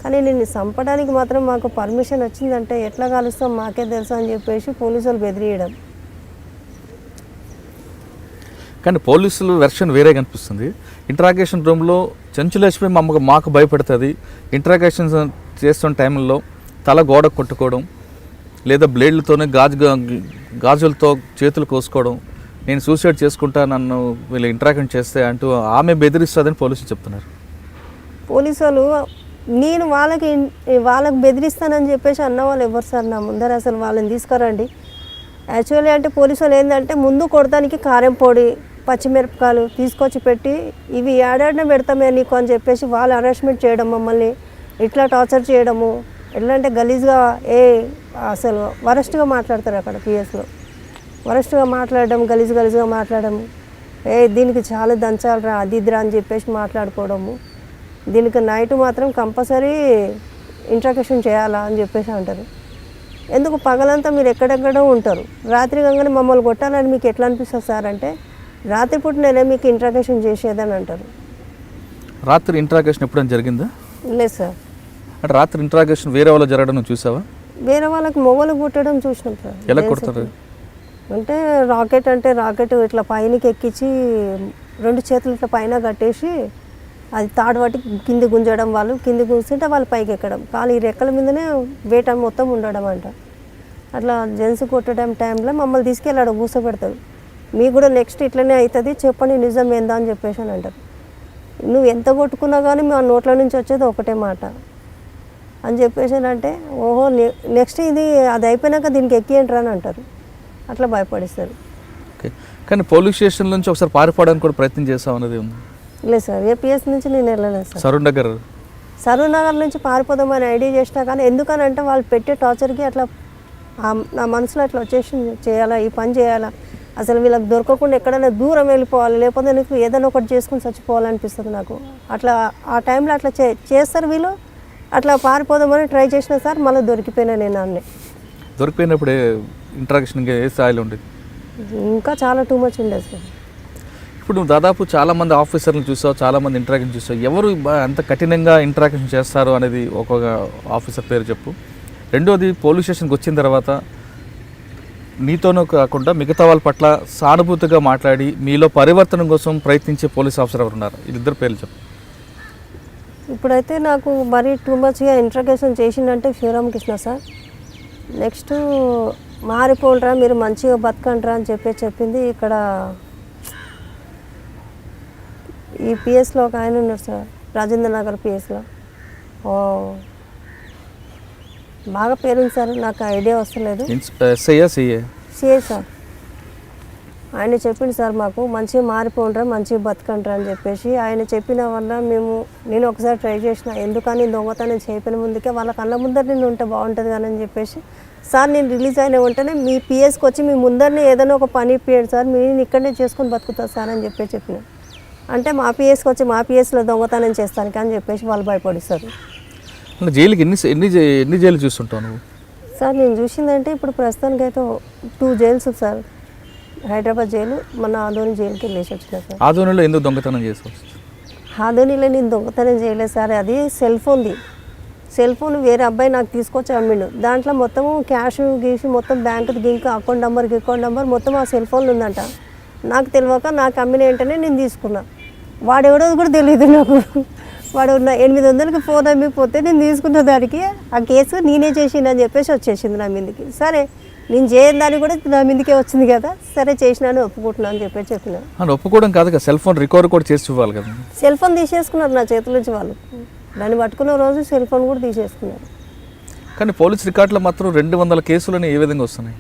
కానీ నేను చంపడానికి మాత్రం మాకు పర్మిషన్ వచ్చిందంటే ఎట్లా కాలుస్తాం మాకే తెలుసు అని చెప్పేసి పోలీసులు బెదిరియడం. కానీ పోలీసులు వెర్షన్ వేరే కనిపిస్తుంది. ఇంటరాగేషన్ రూమ్లో చెంచులక్ష్మి మాకు భయపడుతుంది, ఇంటరాగేషన్ చేస్తున్న టైంలో తల గోడ కొట్టుకోవడం లేదా బ్లేడ్లతోనే గాజులతో చేతులు కోసుకోవడం, నేను సూసైడ్ చేసుకుంటా నన్ను వీళ్ళు ఇంటరాక్షన్ చేస్తే అంటూ ఆమె బెదిరిస్తుందని పోలీసులు చెప్తున్నారు. పోలీసులు నేను వాళ్ళకి బెదిరిస్తానని చెప్పేసి అన్న వాళ్ళు ఎవరు సార్ నా ముందర అసలు వాళ్ళని తీసుకురండి. యాక్చువల్లీ అంటే పోలీసులు ఏంటంటే ముందు కొడతానికి కారం పొడి పచ్చిమిరపకాయలు తీసుకొచ్చి పెట్టి ఇవి ఏడాడిన పెడతామే నీకు అని చెప్పేసి వాళ్ళు హరాస్మెంట్ చేయడం, మమ్మల్ని ఇట్లా టార్చర్ చేయడము. ఎట్లా అంటే గలీజ్గా అసలు వరస్ట్గా మాట్లాడతారు అక్కడ పిఎస్లో, వరస్ట్గా మాట్లాడడం, గలీజ్గా మాట్లాడము. దీనికి చాలా దంచాలరా అది ఇదిరా అని చెప్పేసి మాట్లాడుకోవడము. దీనికి నైట్ మాత్రం కంపల్సరీ ఇంట్రాగేషన్ చేయాలా అని చెప్పేసి అంటారు. ఎందుకు పగలంతా మీరు ఎక్కడెక్కడో ఉంటారు, రాత్రి కాగానే మమ్మల్ని కొట్టాలని మీకు ఎట్లా అనిపిస్తుంది సార్ అంటే రాత్రిపూట నేనే మీకు ఇంట్రాగేషన్ చేసేదని అంటారు. రాత్రి ఇంట్రాగేషన్ ఎప్పుడైనా జరిగిందా? లేదు సార్. అంటే రాత్రి ఇంట్రాగేషన్ వేరే వాళ్ళు జరగడం చూసావా? వేరే వాళ్ళకి మొగలు కొట్టడం చూసినాం సార్. ఎలా కొడతారు అంటే రాకెట్ ఇట్లా పైనకి ఎక్కించి 2 చేతులు ఇట్లా పైన కట్టేసి అది తాడు పట్టి కింది గుంజడం, వాళ్ళు కింది గుంజుతుంటే వాళ్ళు పైకి ఎక్కడం, కాలు ఈ రెక్కల మీదనే వేట మొత్తం ఉండడం అంట. అట్లా జెంట్స్ కొట్టడం టైంలో మమ్మల్ని తీసుకెళ్ళాడు, కూర్చోబెడతాడు. మీకు కూడా నెక్స్ట్ ఇట్లనే అవుతుంది, చెప్పండి నిజం ఏందా అని చెప్పేసి అని అంటారు. నువ్వు ఎంత కొట్టుకున్నా కానీ మా నోట్ల నుంచి వచ్చేది ఒకటే మాట అని చెప్పేసి అంటే, ఓహో నెక్స్ట్ ఇది అది అయిపోయినాక దీనికి ఎక్కియంట్రా అని అంటారు. అట్లా భయపడిస్తారు. ఓకే, కానీ పోలీస్ స్టేషన్ నుంచి ఒకసారి పారిపోవడానికి కూడా ప్రయత్నం చేస్తాం అనేది ఉంది? లేదు సార్, ఏపీఎస్ నుంచి నేను వెళ్ళలేదు సార్. సరూర్ నగర్ నుంచి పారిపోదామని ఐడియా చేసినా కానీ ఎందుకనంటే వాళ్ళు పెట్టే టార్చర్కి అట్లా నా మనసులో అట్లా వచ్చేసి చేయాలా, ఈ పని చేయాలా, అసలు వీళ్ళకి దొరకకుండా ఎక్కడైనా దూరం వెళ్ళిపోవాలి, లేకపోతే నీకు ఏదైనా ఒకటి చేసుకుని చచ్చిపోవాలనిపిస్తుంది నాకు. అట్లా ఆ టైంలో అట్లా చేస్తారు వీళ్ళు. అట్లా పారిపోదామని ట్రై చేసిన సార్, మళ్ళీ దొరికిపోయినా నేను అన్నీ. దొరికిపోయినప్పుడు ఇంట్రాక్షన్ ఇంకా ఏ స్థాయిలో ఉండేది? ఇంకా చాలా టూ మచ్ ఉండేది సార్. ఇప్పుడు నువ్వు దాదాపు చాలామంది ఆఫీసర్లు చూసావు, చాలామంది ఇంటరాక్షన్ చూసావు. ఎవరు అంత కఠినంగా ఇంటరాక్షన్ చేస్తారు అనేది ఒక్కొక్క ఆఫీసర్ పేరు చెప్పు. రెండోది, పోలీస్ స్టేషన్కి వచ్చిన తర్వాత నీతోనూ కాకుండా మిగతా వాళ్ళ పట్ల సానుభూతిగా మాట్లాడి మీలో పరివర్తన కోసం ప్రయత్నించే పోలీస్ ఆఫీసర్ ఎవరు ఉన్నారు? వీళ్ళిద్దరు పేర్లు చెప్పు. ఇప్పుడైతే నాకు మరీ టూ మచ్గా ఇంట్రాగేషన్ చేసిందంటే శివరామకృష్ణ సార్. నెక్స్ట్ మారిపోండ్రా, మీరు మంచిగా బతకండ్రా అని చెప్పింది ఇక్కడ ఈ పిఎస్లో ఒక ఆయన ఉన్నారు సార్, రాజేంద్ర నగర్ పిఎస్లో. బాగా పేరుంది సార్, నాకు ఐడియా వస్తలేదు. CA sir. ఆయన చెప్పింది సార్ మాకు మంచిగా మారిపోండ్రా, మంచిగా బతకండ్రా అని చెప్పేసి. ఆయన చెప్పిన వల్ల నేను ఒకసారి ట్రై చేసిన, ఎందుకని దొంగతనం చేయని ముందుకే వాళ్ళ కళ్ళ ముందర నేను ఉంటే బాగుంటుంది కానీ అని చెప్పేసి, సార్ నేను రిలీజ్ అయిన వెంటనే మీ పిఎస్కి వచ్చి మీ ముందరనే ఏదైనా ఒక పని ఇప్పియండి సార్, నేను ఇక్కడనే చేసుకొని బతుకుతా సార్ అని చెప్పిన. అంటే మా పిఎస్కి వచ్చి మా పిఎస్లో దొంగతనం చేస్తానికి అని చెప్పేసి వాళ్ళు భయపడిస్తారు. జైలుకి ఎన్ని జైలు చూస్తుంటావు నువ్వు? సార్ నేను చూసిందంటే ఇప్పుడు ప్రస్తుతానికి అయితే 2 జైల్స్ సార్. హైదరాబాద్ జైలు, మన ఆదోని జైలుకి వెళ్ళేసి వచ్చిన సార్. ఆదోనిలో ఎందుకు దొంగతనం చేస్తావు? ఆదోనిలో నేను దొంగతనం చేయలేదు సార్, అది సెల్ ఫోన్ వేరే అబ్బాయి నాకు తీసుకొచ్చి అమ్మిండు. దాంట్లో మొత్తము క్యాష్ గీసి మొత్తం బ్యాంకు గింక్ అకౌంట్ నెంబర్ మొత్తం ఆ సెల్ ఫోన్లో ఉందంట. నాకు తెలియక నాకు అమ్మిన వెంటనే నేను తీసుకున్నా. వాడెవడో కూడా తెలియదు నాకు. వాడు 800కి ఫోన్ అమ్మిపోతే నేను తీసుకున్న దానికి ఆ కేసు నేనే చేసిందని చెప్పేసి వచ్చేసింది నా మీదకి. సరే నేను చేయని దాన్ని కూడా నా మీదకే వచ్చింది కదా, సరే చేసినాను ఒప్పుకుంటున్నాను అని చెప్పేసి చెప్పినాను. ఒప్పుకోవడం కాదు కదా, సెల్ ఫోన్ రికవర్ కూడా చేసి ఇవ్వాలి కదా. సెల్ ఫోన్ తీసేసుకున్నారు నా చేతుల నుంచి వాళ్ళు. దాన్ని పట్టుకున్న రోజు సెల్ ఫోన్ కూడా తీసేసుకున్నారు. కానీ పోలీస్ రికార్డులో మాత్రం 200 కేసులని ఏ విధంగా వస్తున్నాయి?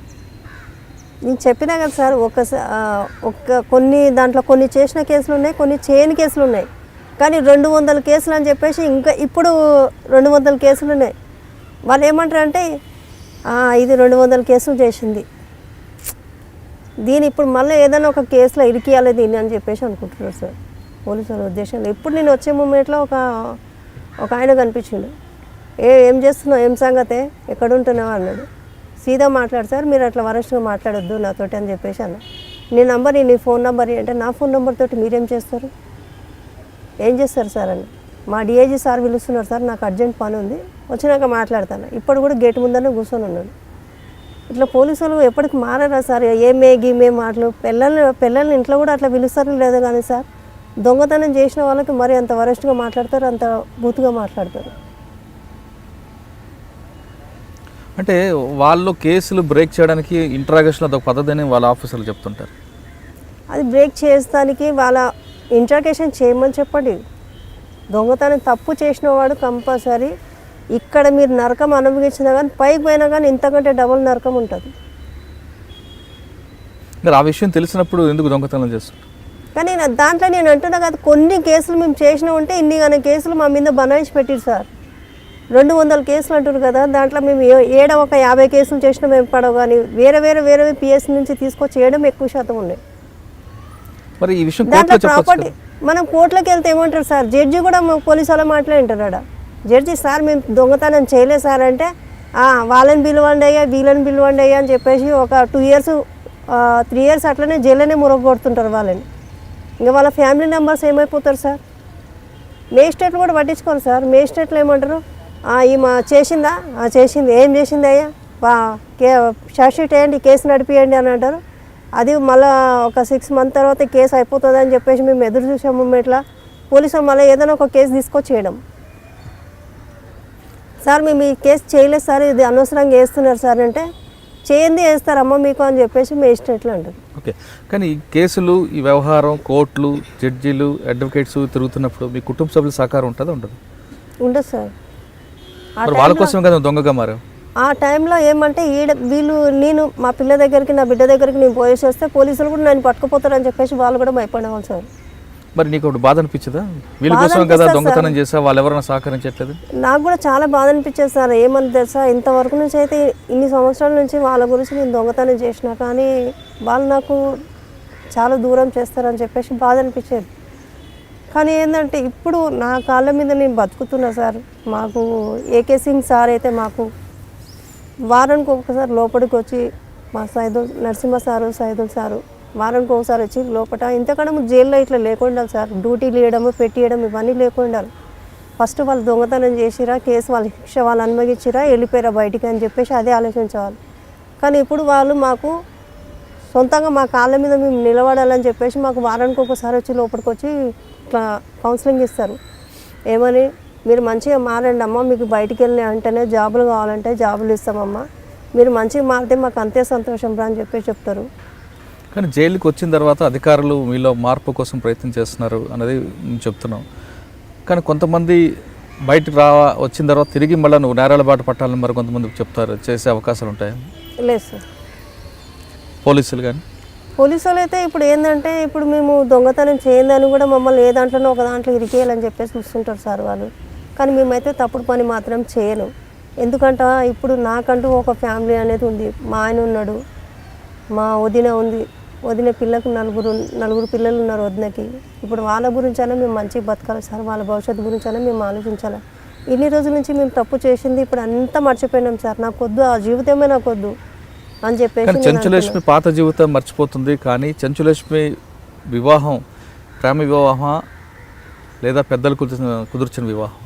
నేను చెప్పినా కదా సార్, దాంట్లో కొన్ని చేసిన కేసులు ఉన్నాయి, కొన్ని చేయని కేసులు ఉన్నాయి. కానీ 200 కేసులు అని చెప్పేసి ఇంకా ఇప్పుడు 200 కేసులు ఉన్నాయి. వాళ్ళు ఏమంటారంటే ఇది 200 కేసులు చేసింది, దీని ఇప్పుడు మళ్ళీ ఏదైనా ఒక కేసులో ఇరికియాలి దీన్ని అని చెప్పేసి అనుకుంటున్నారు సార్ పోలీసుల ఉద్దేశంలో. ఇప్పుడు నేను వచ్చే మూమెంట్లో ఒక ఆయన కనిపించిండు. ఏం చేస్తున్నావు, ఏం సంగతే, ఎక్కడ ఉంటున్నావు అన్నాడు. సీదా మాట్లాడు సార్, మీరు అట్లా వరస్ట్గా మాట్లాడొద్దు నాతోటి అని చెప్పేసి అన్న. నీ ఫోన్ నెంబర్ అంటే, నా ఫోన్ నెంబర్ తోటి మీరేం చేస్తారు, ఏం చేస్తారు సార్ అని. మా డిఐజీ సార్ పిలుస్తున్నారు సార్, నాకు అర్జెంట్ పని ఉంది, వచ్చినాక మాట్లాడతాను. ఇప్పుడు కూడా గేట్ ముందరనే కూర్చొని ఉన్నాడు. ఇట్లా పోలీసులు ఎప్పటికి మారారా సార్, గీమే మాటలు. పిల్లల్ని ఇంట్లో కూడా అట్లా పిలుస్తారో లేదో కానీ సార్, దొంగతనం చేసిన వాళ్ళకి మరి అంత వరస్ట్గా మాట్లాడతారు, అంత బూతుగా మాట్లాడతారు. అంటే వాళ్ళు కేసులు బ్రేక్ చేయడానికి ఇంట్రాగేషన్ అదొక పద్ధతి అని వాళ్ళ ఆఫీసర్లు చెప్తుంటారు. అది బ్రేక్ చేస్తానికి వాళ్ళ ఇంట్రాగేషన్ చేయమని చెప్పండి. దొంగతనం తప్పు చేసిన వాడు కంపల్సరీ ఇక్కడ మీరు నరకం అనుభవించినా కానీ పైకి పోయినా కానీ ఇంతకంటే డబుల్ నరకం ఉంటుంది. మరి ఆ విషయం తెలిసినప్పుడు ఎందుకు దొంగతనం చేస్తారు? కానీ దాంట్లో నేను అంటున్నా కదా, కొన్ని కేసులు మేము చేసినా ఉంటే ఇన్ని కానీ కేసులు మా మీద బనాయించి పెట్టారు సార్. 200 కేసులు అంటారు కదా, దాంట్లో మేము ఒక 50 కేసులు చేసినా మేము పడవు. కానీ వేరే పిఎస్ నుంచి తీసుకొచ్చి చేయడం ఎక్కువ శాతం ఉన్నాయి. మరి ఈ విషయం దాంట్లో ప్రాపర్టీ మనం కోర్టులోకి వెళ్తే ఏమంటారు సార్, జడ్జి కూడా పోలీసు వాళ్ళ మాట్లాడింటారు ఆడ. జడ్జి సార్ మేము దొంగతనం చేయలేదు సార్ అంటే, వాళ్ళని పిలవండి అయ్యా వీళ్ళని పిలవండి అయ్యా అని చెప్పేసి ఒక 2 years 3 years అట్లనే జైల్లోనే మురగొడుతుంటారు వాళ్ళని. ఇంకా వాళ్ళ ఫ్యామిలీ మెంబర్స్ ఏమైపోతారు సార్. మేజిస్ట్రేట్లు కూడా పట్టించుకోరు సార్. మేజిస్ట్రేట్లు ఏమంటారు, ఈమె చేసిందా, చేసింది, ఏం చేసింది అయ్యా, షార్ట్ షీట్ వేయండి, కేసు నడిపియండి అని అంటారు. అది మళ్ళీ ఒక 6 months తర్వాత కేసు అయిపోతుంది అని చెప్పేసి మేము ఎదురు చూసాము. ఇట్లా పోలీసులు మళ్ళీ ఏదైనా ఒక కేసు తీసుకొచ్చేయడం. సార్ మేము ఈ కేసు చేయలేదు సార్, ఇది అనవసరంగా వేస్తున్నారు సార్ అంటే, చేయండి వేస్తారమ్మా మీకు అని చెప్పేసి మేజిస్ట్రేట్లు అంటారు. ఓకే, కానీ ఈ కేసులు, ఈ వ్యవహారం, కోర్టులు, జడ్జీలు, అడ్వకేట్స్ తిరుగుతున్నప్పుడు మీ కుటుంబ సభ్యుల సహకారం ఉంటుందా ఉండదు? ఉండదు సార్. మరి వాళ్ళ కోసం కదా దొంగగా మారావు. ఆ టైంలో ఏమంటే వీళ్ళు నేను మా పిల్ల దగ్గరికి నా బిడ్డ దగ్గరికి నేను పోయేసి వస్తే పోలీసులు కూడా నన్ను పట్టుకుపోతారని చెప్పేసి వాళ్ళు కూడా భయపడేవాళ్ళు సార్. మరి నీకు ఒకటి బాధ అనిపించదా? వీళ్ళ కోసం కదా దొంగతనం చేసా, వాళ్ళు ఎవరైనా సహకరించట్లేదు? నాకు కూడా చాలా బాధ అనిపించేది సార్. ఏమని తెలుసా, ఇంతవరకు నుంచి అయితే ఇన్ని సంవత్సరాల నుంచి వాళ్ళ గురించి నేను దొంగతనం చేసిన, కానీ వాళ్ళు నాకు చాలా దూరం చేస్తారని చెప్పేసి బాధ అనిపించేది. కానీ ఏంటంటే ఇప్పుడు నా కాళ్ళ మీద నేను బతుకుతున్నా సార్. మాకు ఏకే సింగ్ సార్ అయితే మాకు వారానికి ఒకసారి లోపలికి వచ్చి మా నరసింహ సారు, సైదుల్ సారు వారానికి ఒకసారి వచ్చి లోపల, ఇంతకన్నా జైల్లో ఇట్లా లేకుండా సార్, డ్యూటీలు వేయడము పెట్టియడం ఇవన్నీ లేకుండా. ఫస్ట్ వాళ్ళు దొంగతనం చేసిరా, కేసు వాళ్ళ శిక్ష వాళ్ళు అనుభవించిరా, వెళ్ళిపోయారా బయటికి అని చెప్పేసి అదే ఆలోచించేవాళ్ళు. కానీ ఇప్పుడు వాళ్ళు మాకు సొంతంగా మా కాళ్ళ మీద మేము నిలబడాలని చెప్పేసి మాకు వారానికి ఒకసారి వచ్చి లోపలికి వచ్చి ఇట్లా కౌన్సిలింగ్ ఇస్తారు. ఏమని, మీరు మంచిగా మారండి అమ్మ, మీకు బయటికి వెళ్ళి అంటేనే జాబులు కావాలంటే జాబులు ఇస్తామమ్మా, మీరు మంచిగా మారితే మాకు అంతే సంతోషం రా అని చెప్పేసి చెప్తారు. కానీ జైలుకి వచ్చిన తర్వాత అధికారులు మీలో మార్పు కోసం ప్రయత్నం చేస్తున్నారు అనేది నేను చెప్తున్నాం. కానీ కొంతమంది బయటకు వచ్చిన తర్వాత తిరిగి మళ్ళీ నువ్వు నేరాల బాట పట్టాలని మరి కొంతమంది చెప్తారు, చేసే అవకాశాలు ఉంటాయి? లేదు సార్. పోలీసులు కానీ పోలీసులు అయితే ఇప్పుడు ఏంటంటే, ఇప్పుడు మేము దొంగతనం చేయందని కూడా మమ్మల్ని ఏ దాంట్లోనో ఒక దాంట్లో ఇరికేయాలని చెప్పేసి చూస్తుంటారు సార్ వాళ్ళు. కానీ మేమైతే తప్పుడు పని మాత్రం చేయను. ఎందుకంటే ఇప్పుడు నాకంటూ ఒక ఫ్యామిలీ అనేది ఉంది. మా ఆయన ఉన్నాడు, మా వదిన ఉంది, వదిన పిల్లకు నలుగురు పిల్లలు ఉన్నారు వదినకి. ఇప్పుడు వాళ్ళ గురించైనా మేము మంచిగా బతకాలి సార్, వాళ్ళ భవిష్యత్తు గురించైనా మేము ఆలోచించాలి. ఇన్ని రోజుల నుంచి మేము తప్పు చేసింది ఇప్పుడు అంతా మర్చిపోయినాం సార్, నాకు వద్దు, ఆ జీవితమే నాకు వద్దు అని చెప్పేసి. చెంచులక్ష్మి పాత జీవితం మర్చిపోతుంది, కానీ చెంచులక్ష్మి వివాహం ప్రేమ వివాహమా లేదా పెద్దలు కుదిర్చిన వివాహం?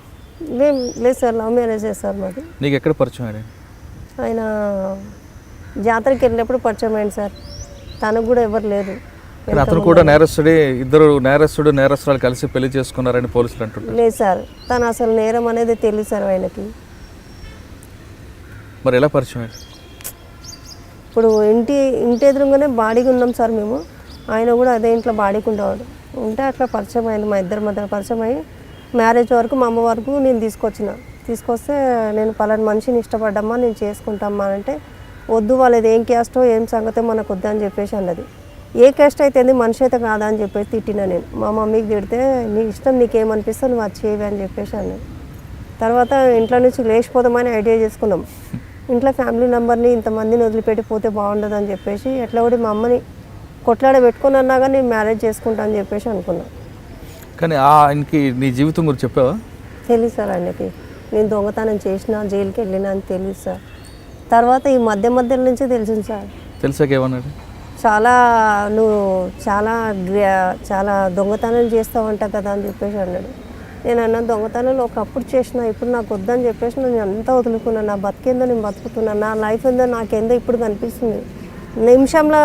లేదు సార్, లవ్ మ్యారేజ్ సార్ మాది. నీకు ఎక్కడ పరిచయం ఆయన? ఆయన జాతరకి వెళ్ళినప్పుడు పరిచయం అయింది సార్, తనకు కూడా ఎవరు లేదు. అతను కూడా నేరస్తుడే, ఇద్దరు నేరస్తురాలు కలిసి పెళ్లి చేసుకున్నారని పోలీసులు అంటున్నారు. లేదు సార్, తను అసలు నేరం అనేది తెలియదు సార్ ఆయనకి. మరి ఎలా పరిచయం అయింది? ఇప్పుడు ఇంటి ఎదురుగానే బాడీగా ఉన్నాం సార్ మేము, ఆయన కూడా అదే ఇంట్లో బాడీకి ఉండేవాడు. ఉంటే అట్లా పరిచయం అయింది, మా ఇద్దరి మధ్య పరిచయం అయ్యి మ్యారేజ్ వరకు మా అమ్మ వరకు నేను తీసుకొస్తే నేను పలానా మనిషిని ఇష్టపడ్డమ్మా, నేను చేసుకుంటామ్మా అంటే, వద్దు వాళ్ళది ఏం క్యాస్టో ఏం సంగతో మనకు వద్దని చెప్పేసి అన్నది. ఏ క్యాస్ట్ అయితే మనిషి అయితే కాదా అని చెప్పేసి తిట్టినా నేను. మా మమ్మీకి తిడితే, నీ ఇష్టం నీకేమనిపిస్తే నువ్వు అది చేయవి అని చెప్పేసి అన్నది. తర్వాత ఇంట్లో నుంచి లేచిపోదామని ఐడియా చేసుకున్నాం. ఇంట్లో ఫ్యామిలీ మెంబర్ని ఇంతమందిని వదిలిపెట్టి పోతే బాగుండదు అని చెప్పేసి ఎట్లా కూడా మా అమ్మని కొట్లాడ పెట్టుకుని అన్నాగా నేను మ్యారేజ్ చేసుకుంటా అని చెప్పేసి అనుకున్నా. కానీ ఆయనకి నీ జీవితం గురించి చెప్పావా? తెలియదు సార్ ఆయనకి నేను దొంగతనం చేసిన, జైలుకి వెళ్ళినా అని తెలియదు సార్. తర్వాత ఈ మధ్య నుంచి తెలిసింది సార్. తెలిసాక ఏమన్నాడు? నువ్వు చాలా దొంగతనం చేస్తావంట కదా అని చెప్పేసి అన్నాడు. నేను అన్న దొంగతనాలు ఒకప్పుడు చేసిన, ఇప్పుడు నాకు వద్దని చెప్పేసి నేను అంతా వదులుకున్నాను. నా బతికేందో నేను బతుకుతున్నాను, నా లైఫ్ ఏందో నాకేందో ఇప్పుడు కనిపిస్తుంది. నిమిషంలో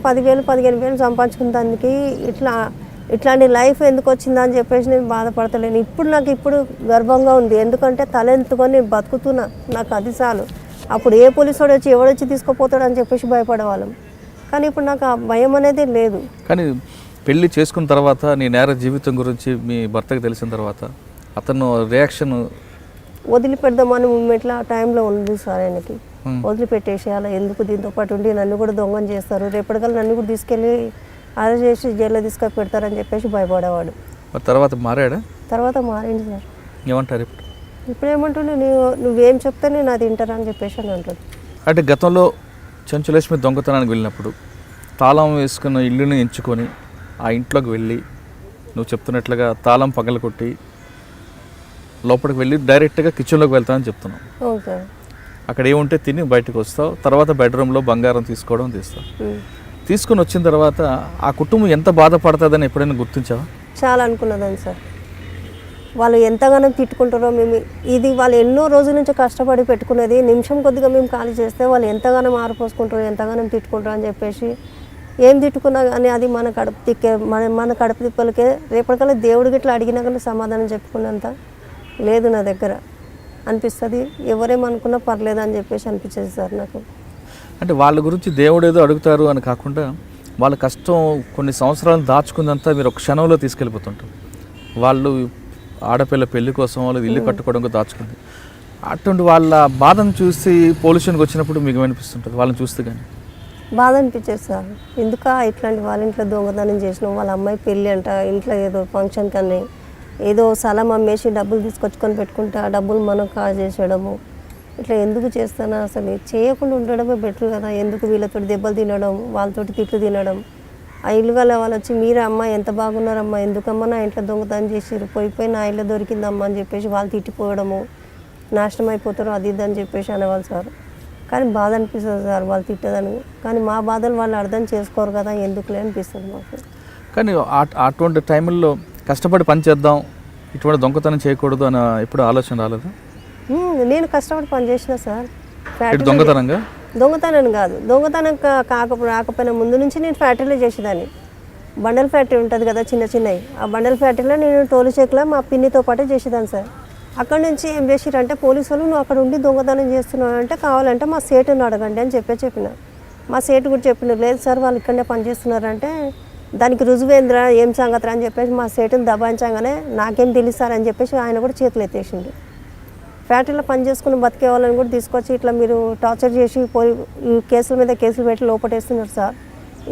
10,000 15,000 సంపాదించుకున్న దానికి ఇట్లాంటి లైఫ్ ఎందుకు వచ్చిందా అని చెప్పేసి నేను బాధపడతలేను. ఇప్పుడు గర్వంగా ఉంది, ఎందుకంటే తలెంతుకొని నేను బతుకుతున్నా, నాకు అది చాలు. అప్పుడు ఏ పోలీసు వాడు వచ్చి ఎవడొచ్చి తీసుకుపోతాడు అని చెప్పేసి భయపడేవాళ్ళం, కానీ ఇప్పుడు నాకు ఆ భయం అనేది లేదు. కానీ పెళ్లి చేసుకున్న తర్వాత నీ నేర జీవితం గురించి మీ భర్తకు తెలిసిన తర్వాత అతను రియాక్షన్? వదిలిపెడదామని మూమెంట్లో ఆ టైంలో ఉంది సార్ ఆయనకి. వదిలిపెట్టేసేయాలి, ఎందుకు దీంతో పాటు ఉండి నన్ను కూడా దొంగని చేస్తారు, రేపటికల్లా నన్ను కూడా తీసుకెళ్ళి అరెస్ట్ చేసి జైల్లో తీసుకొని పెడతారని చెప్పేసి భయపడేవాడు. తర్వాత మారాడా? తర్వాత మారింది సార్. ఏమంటారు ఇప్పుడు ఏమంటుండే, నువ్వేం చెప్తే నేను అది వింటారా అని చెప్పేసి అని అంటాడు. అంటే గతంలో చెంచులక్ష్మి దొంగతనానికి వెళ్ళినప్పుడు తాళం వేసుకున్న ఇల్లుని ఎంచుకొని ఆ ఇంట్లోకి వెళ్ళి నువ్వు చెప్తున్నట్లుగా తాళం పగలకొట్టి లోపలికి వెళ్ళి డైరెక్ట్గా కిచెన్లోకి వెళ్తానని చెప్తున్నావు. అవును సార్. అక్కడ ఏముంటే తిని బయటకు వస్తావు, తర్వాత బెడ్రూమ్లో బంగారం తీస్తావు. తీసుకొని వచ్చిన తర్వాత ఆ కుటుంబం ఎంత బాధపడుతుందని ఎప్పుడైనా గుర్తించావా? చాలా అనుకున్నదాన్ని సార్. వాళ్ళు ఎంతగానో తిట్టుకుంటారో మేము, ఇది వాళ్ళు ఎన్నో రోజుల నుంచి కష్టపడి పెట్టుకునేది, నిమిషం కొద్దిగా మేము ఖాళీ చేస్తే వాళ్ళు ఎంతగానో మారిపోసుకుంటారు, ఎంతగానో తిట్టుకుంటారు అని చెప్పేసి ఏం తిట్టుకున్నా కానీ అది మన కడుపు తిక్కే మన కడుపు తిప్పలకే రేపటికల్లా దేవుడికి ఇట్లా అడిగినా కానీ సమాధానం చెప్పుకున్నంత లేదు నా దగ్గర అనిపిస్తుంది. ఎవరేమనుకున్నా పర్లేదు అని చెప్పేసి అనిపించేది సార్ నాకు. అంటే వాళ్ళ గురించి దేవుడు ఏదో అడుగుతారు అని కాకుండా వాళ్ళ కష్టం కొన్ని సంవత్సరాలు దాచుకుందంతా మీరు ఒక క్షణంలో తీసుకెళ్ళిపోతుంటారు. వాళ్ళు ఆడపిల్ల పెళ్లి కోసం వాళ్ళు ఇల్లు కట్టుకోవడం దాచుకుంది. అటువంటి వాళ్ళ బాధను చూసి పొల్యూషన్కి వచ్చినప్పుడు మీకు అనిపిస్తుంటుంది వాళ్ళని చూస్తే కానీ? బాధ అనిపించేది సార్. ఎందుకా ఇట్లాంటి వాళ్ళ ఇంట్లో దొంగతనం చేసినాం, వాళ్ళ అమ్మాయి పెళ్ళి అంట, ఇంట్లో ఏదో ఫంక్షన్ కానీ ఏదో స్థలం అమ్మేసి డబ్బులు తీసుకొచ్చుకొని పెట్టుకుంటే ఆ డబ్బులు మనం కాజేసేయడము, ఇట్లా ఎందుకు చేస్తానా? అసలు చేయకుండా ఉండడమే బెటర్ కదా. ఎందుకు వీళ్ళతో దెబ్బలు తినడం, వాళ్ళతోటి తిట్లు తినడం. ఆ ఇల్లు గల వాళ్ళు వచ్చి మీరే అమ్మ ఎంత బాగున్నారమ్మా, ఎందుకమ్మా నా ఇంట్లో దొంగతనం చేసిరు, పోయి నా ఇల్లు దొరికిందమ్మా అని చెప్పేసి వాళ్ళు తిట్టిపోవడము, నాశనం అయిపోతారు అది ఇది అని చెప్పేసి అనేవాళ్ళు సార్. కానీ బాధ అనిపిస్తుంది సార్ వాళ్ళు తిట్టదని. కానీ మా బాధలు వాళ్ళు అర్థం చేసుకోరు కదా, ఎందుకులే అనిపిస్తుంది మాకు. కానీ అటువంటి టైంలో కష్టపడి పని చేద్దాం, ఇటువంటి దొంగతనం చేయకూడదు అని ఎప్పుడు ఆలోచన రాలేదు? నేను కష్టపడి పని చేసిన సార్. దొంగతనంగా? దొంగతనం కాదు, దొంగతనం రాకపోయినా ముందు నుంచి నేను ఫ్యాక్టరీలో చేసేదాన్ని. బండల్ ఫ్యాక్టరీ ఉంటుంది కదా చిన్న చిన్నవి, ఆ బండల్ ఫ్యాక్టరీలో నేను టోలు చెక్లో మా పిన్నితో పాటే చేసేదాన్ని సార్. అక్కడ నుంచి ఏం చేసిరంటే పోలీసు వాళ్ళు నువ్వు అక్కడ ఉండి దొంగతనం చేస్తున్నావు అంటే కావాలంటే మా సేటుని అడగండి అని చెప్పిన. మా సేటు కూడా చెప్పిన లేదు సార్ వాళ్ళు ఇక్కడనే పనిచేస్తున్నారంటే దానికి రుజువేంద్ర ఏం సంగతి అని చెప్పేసి మా సేటుని దబాయించగానే నాకేం తెలుస్తారని చెప్పేసి ఆయన కూడా చేతులు ఎత్తేసిండు. ఫ్యాక్టరీలో పని చేసుకుని బతికే వాళ్ళని కూడా తీసుకొచ్చి ఇట్లా మీరు టార్చర్ చేసి ఈ కేసుల మీద కేసులు పెట్టి లోపటేస్తున్నారు సార్,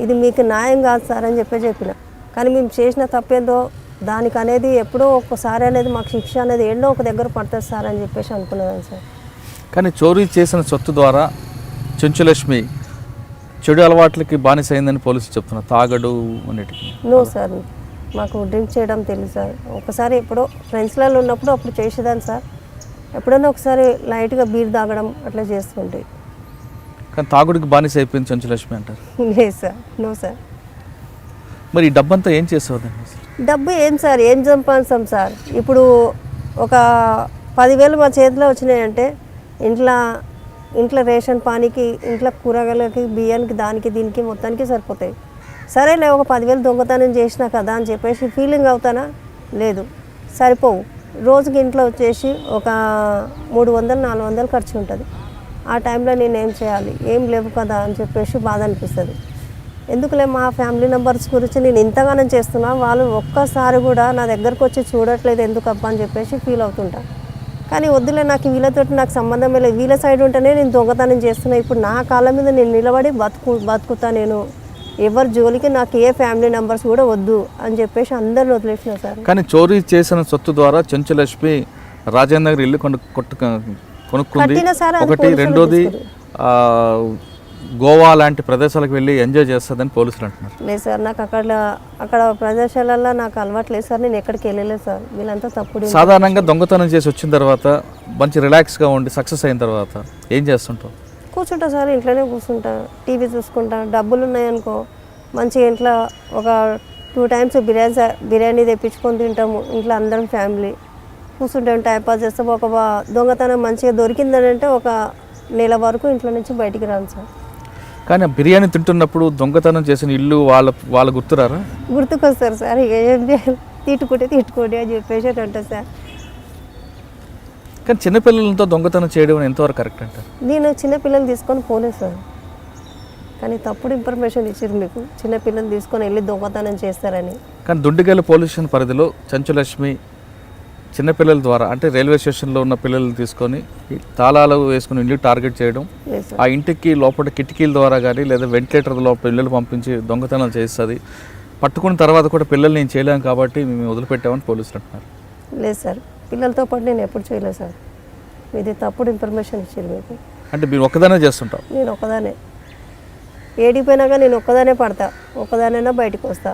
ఇది మీకు న్యాయం కాదు సార్ అని చెప్పిన. కానీ మేము చేసిన తప్పేందో దానికి అనేది ఎప్పుడో ఒక్కసారి అనేది మాకు శిక్ష అనేది ఎన్నో ఒక దగ్గర పడుతుంది సార్ అని చెప్పేసి అనుకున్నాను సార్. కానీ చోరీ చేసిన సొత్తు ద్వారా చెంచులక్ష్మి చెడు అలవాట్లకి బానిస అయిందని పోలీసులు చెప్తున్నారు, తాగడు అన్నిటికీ. నో సార్, మాకు డ్రింక్ చేయడం తెలియదు సార్. ఒకసారి ఎప్పుడో ఫ్రెండ్స్లలో ఉన్నప్పుడు అప్పుడు చేసేదాన్ని సార్. ఎప్పుడైనా ఒకసారి లైట్గా బీర్ తాగడం అట్లా చేస్తుంటే. కానీ తాగుడికి బానిస అయిపోయింది చెంచులక్ష్మి అంటారు? లేదు సార్, నో సార్. మరి ఈ డబ్బంతా ఏం చేసేవాదండి? డబ్బు ఏం సార్, ఏం సంపాదిస్తాం సార్. ఇప్పుడు ఒక 10,000 మా చేతిలో వచ్చినాయంటే ఇంట్లో రేషన్ పానీకి, ఇంట్లో కూరగాయలకి, బియ్యానికి, దానికి దీనికి మొత్తానికి సరిపోతాయి. సరేలే ఒక 10,000 దొంగతనం చేసినా కదా అని చెప్పేసి ఫీలింగ్ అవుతానా? లేదు, సరిపోవు. రోజుకి ఇంట్లో వచ్చేసి ఒక 300-400 ఖర్చు ఉంటుంది. ఆ టైంలో నేను ఏం చేయాలి, ఏం లేవు కదా అని చెప్పేసి బాధ అనిపిస్తుంది. ఎందుకులే మా ఫ్యామిలీ మెంబర్స్ గురించి నేను ఇంతగానం చేస్తున్నా, వాళ్ళు ఒక్కసారి కూడా నా దగ్గరకు వచ్చి చూడట్లేదు ఎందుకబ్బా అని చెప్పేసి ఫీల్ అవుతుంటా. కానీ వద్దులే, నాకు వీళ్ళతోటి నాకు సంబంధమే లేదు, వీళ్ళ సైడ్ ఉంటేనే నేను దొంగతనం చేస్తున్నా. ఇప్పుడు నా కాళ్ళ మీద నేను నిలబడి బతుకుతా, నేను ఎవరి జోలికి నాకు ఏ ఫ్యామిలీ మెంబర్స్ కూడా వద్దు అని చెప్పేసి అందరిని వదిలేసిన సార్. కానీ చోరీ చేసిన సొత్తు ద్వారా చెంచులక్ష్మి రాజేంద్ర ఇల్లు కొనుక్కుంది ఒకటి, రెండోది గోవా లాంటి ప్రదేశాలకు వెళ్ళి ఎంజాయ్ చేస్తుందని పోలీసులు అంటున్నారు. లేదు సార్, నాకు అక్కడ ప్రదేశాలలో నాకు అలవాటు లేదు సార్, నేను ఎక్కడికి వెళ్ళలేదు సార్. వీళ్ళంతా తప్పుడు. సాధారణంగా దొంగతనం చేసి వచ్చిన తర్వాత మంచి రిలాక్స్గా ఉండి సక్సెస్ అయిన తర్వాత ఏం చేస్తుంటావు? కూర్చుంటా సార్, ఇంట్లోనే కూర్చుంటా, టీవీ చూసుకుంటా. డబ్బులు ఉన్నాయనుకో మంచిగా ఇంట్లో ఒక 2 times బిర్యానీ తెప్పించుకొని తింటాము ఇంట్లో అందరం ఫ్యామిలీ. కూర్చుంటాం, టైంపాస్ చేస్తాం. ఒక దొంగతనం మంచిగా దొరికిందంటే ఒక నెల వరకు ఇంట్లో నుంచి బయటికి రాను సార్. కానీ బిర్యానీ తింటున్నప్పుడు దొంగతనం చేసిన ఇల్లు వాళ్ళ గుర్తురారా? గుర్తుకొస్తారు సార్. ఇక ఏం చేయాలి, తిట్టుకోండి అని చెప్పేసి అంటారు సార్. కానీ చిన్నపిల్లలతో దొంగతనం చేయడం ఎంతవరకు కరెక్ట్ అంటారు? నేను చిన్నపిల్లలు తీసుకొని పోలేదు సార్, కానీ తప్పుడు ఇన్ఫర్మేషన్ ఇచ్చారు మీకు, చిన్నపిల్లలు తీసుకొని వెళ్ళి దొంగతనం చేస్తారని. కానీ దుండిగల్ పోలీస్ స్టేషన్ పరిధిలో చెంచులక్ష్మి చిన్నపిల్లల ద్వారా, అంటే రైల్వే స్టేషన్లో ఉన్న పిల్లలు తీసుకొని తాళాలు వేసుకుని ఇల్లు టార్గెట్ చేయడం, ఆ ఇంటికి లోపల కిటికీల ద్వారా కానీ లేదా వెంటిలేటర్ లోపల పిల్లలు పంపించి దొంగతనం చేస్తుంది. పట్టుకున్న తర్వాత కూడా పిల్లల్ని నేను చేయలేము కాబట్టి మేము వదిలిపెట్టామని పోలీసులు అంటున్నారు. లేదు సార్, పిల్లలతో పాటు నేను ఎప్పుడు చేయలేదు సార్. ఇది తప్పుడు ఇన్ఫర్మేషన్ ఇచ్చారు మీకు. అంటే మీరు ఒక్కదానే చేస్తుంటావు? నేను ఒక్కదానే, ఏడిపోయినాక నేను ఒక్కదానే పడతా, ఒక్కదానైనా బయటకు వస్తా.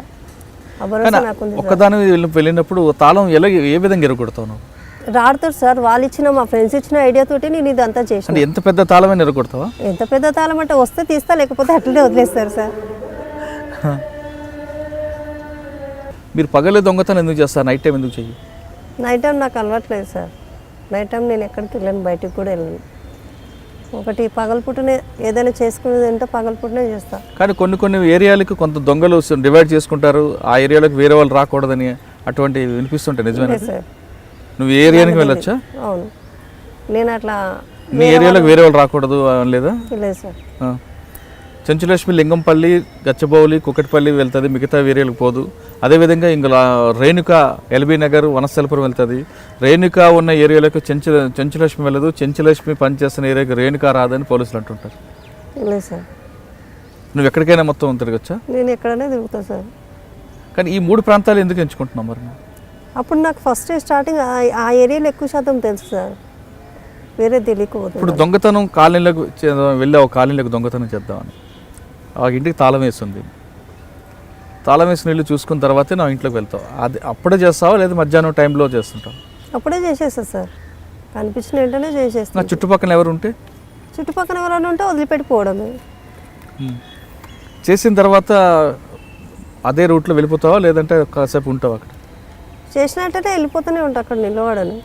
ఒక్కదాని వెళ్ళినప్పుడు తాళం ఏ విధంగా ఎరగొడతావు? రాడుతారు సార్, వాళ్ళు ఇచ్చిన మా ఫ్రెండ్స్ ఇచ్చిన ఐడియా తోటి నేను ఇదంతా చేసిన. ఎంత పెద్ద తాళమైనా ఎరగొడతావా? ఎంత పెద్ద తాళం అంటే వస్తే తీస్తా, లేకపోతే అట్లనే వదిలేస్తారు సార్. మీరు పగలే దొంగతనం ఎందుకు చేస్తారు, నైట్ టైం ఎందుకు చెయ్యి? నైట్ టైం నాకు అలవాట్లేదు సార్. నైట్ టైం నేను ఎక్కడికి వెళ్ళాను, బయటికి కూడా వెళ్ళాను. ఒకటి పగలపుటనే ఏదైనా చేసుకునేది అంటే పగలపుటనే చేస్తా. కానీ కొన్ని ఏరియాలకు కొంత దొంగలు డివైడ్ చేసుకుంటారు, ఆ ఏరియాలకు వేరే వాళ్ళు రాకూడదని అటువంటి వినిపిస్తుంటాయి, నిజమేనా? సార్ నువ్వు ఏ ఏరియానికి వెళ్ళొచ్చా? అవును, నేను అట్లా నీ ఏరియాలకు వేరే వాళ్ళు రాకూడదు అని లేదా? లేదు సార్. చెంచులక్ష్మి లింగంపల్లి, గచ్చబౌలి, కుకట్పల్లి వెళ్తుంది, మిగతా ఏరియాలకు పోదు. అదేవిధంగా ఇంకా రేణుక ఎల్బీ నగర్, వనస్థలపురం వెళ్తుంది. రేణుక ఉన్న ఏరియాలకు చెంచులక్ష్మి వెళ్ళదు, చెంచులక్ష్మి పనిచేస్తున్న ఏరియాకి రేణుక రాదని పోలీసులు అంటుంటారు. లేదు సార్. నువ్వు ఎక్కడికైనా మొత్తం తిరగచ్చా? నేను ఎక్కడైనా తిరుగుతా సార్. కానీ ఈ 3 ప్రాంతాలు ఎందుకు ఎంచుకుంటున్నావు మరి? అప్పుడు నాకు ఫస్ట్ స్టార్టింగ్ ఆ ఏరియాలో ఎక్కువ శాతం తెలుసు సార్, వేరే తెలియకపోతే. ఇప్పుడు దొంగతనం కాలనీలకు వెళ్ళావు, కాలనీలకు దొంగతనం చేద్దామని, ఆ ఇంటికి తాళం వేస్తుంది, తాళం వేసిన ఇల్లు చూసుకున్న తర్వాతే నా ఇంట్లోకి వెళ్తావు. అది అప్పుడే చేస్తావా లేదా మధ్యాహ్నం టైంలో చేస్తుంటావు? అప్పుడే చేసేస్తా సార్, కనిపించిన వెంటనే చేసేస్తా. నా చుట్టుపక్కల ఎవరు ఉంటే? చుట్టుపక్కల ఎవరైనా ఉంటే వదిలిపెట్టిపోవడమే. చేసిన తర్వాత అదే రూట్లో వెళ్ళిపోతావా లేదంటే కాసేపు ఉంటావా అక్కడ? చేసినట్టయితే వెళ్ళిపోతూనే ఉంటా, అక్కడ నిలబడను.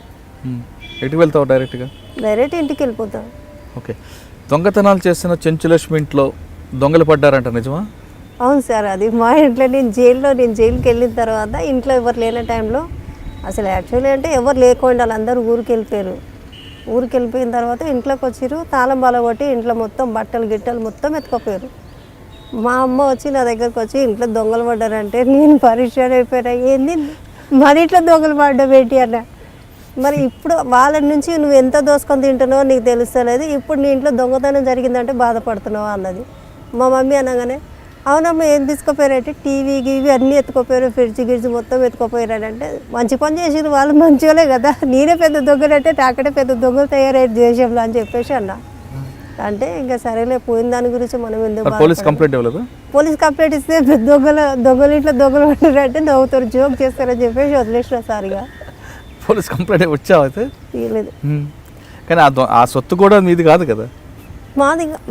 ఎటుకు వెళ్తావు? డైరెక్ట్ ఇంటికి వెళ్ళిపోతా. ఓకే. దొంగతనాలు చేసిన చెంచులక్ష్మి ఇంట్లో దొంగలు పడ్డారంట, నిజమా? అవును సార్, అది మా ఇంట్లో నేను జైలుకి వెళ్ళిన తర్వాత ఇంట్లో ఎవరు లేని టైంలో, అసలు యాక్చువల్లీ అంటే ఎవరు లేకుండా వాళ్ళందరూ ఊరికి వెళ్ళిపోయిన తర్వాత ఇంట్లోకి వచ్చిర్రు, తాళం బలగొట్టి ఇంట్లో మొత్తం బట్టలు గిట్టలు మొత్తం ఎత్తుకోపోయారు. మా అమ్మ వచ్చి నా దగ్గరకు వచ్చి ఇంట్లో దొంగలు పడ్డారంటే నేను పరిచయం అయిపోయినా, ఏంది మన ఇంట్లో దొంగలు పడ్డా ఏంటి అన్న. మరి ఇప్పుడు వాళ్ళ నుంచి నువ్వు ఎంత దోసుకొని తింటున్నావో నీకు తెలుస్తలేదు, ఇప్పుడు నీ ఇంట్లో దొంగతనం జరిగిందంటే బాధపడుతున్నావా అన్నది. మా మమ్మీ అనగానే అవునమ్మా ఏం తీసుకుపోయారంటే టీవీ గీవీ అన్నీ ఎత్తుకోపోయారు, ఫ్రిడ్జ్ మొత్తం ఎత్తుకోపోయారంటే మంచి పని చేసిరు వాళ్ళు, మంచివాళ్ళే కదా, నేనే పెద్ద దొంగలంటే నాకంటే పెద్ద దొంగలు తయారయ్యారు దేశంలో అని చెప్పేసి అన్న. అంటే ఇంకా సరేలే, పోయిన దాని గురించి మనం ఎందుకు పోలీస్ కంప్లైంట్ ఇవ్వలేదు? పోలీస్ కంప్లైంట్ ఇస్తే దొంగలు ఇంట్లో దొంగలు పడ్డారంటే నవ్వుతారు, జోక్ చేస్తారని చెప్పేసి వదిలేసిన సారిగా. పోలీస్ కంప్లైంట్ వచ్చావు అయితే? తీయలేదు. కానీ ఆ సొత్తు కూడా మీది కాదు కదా?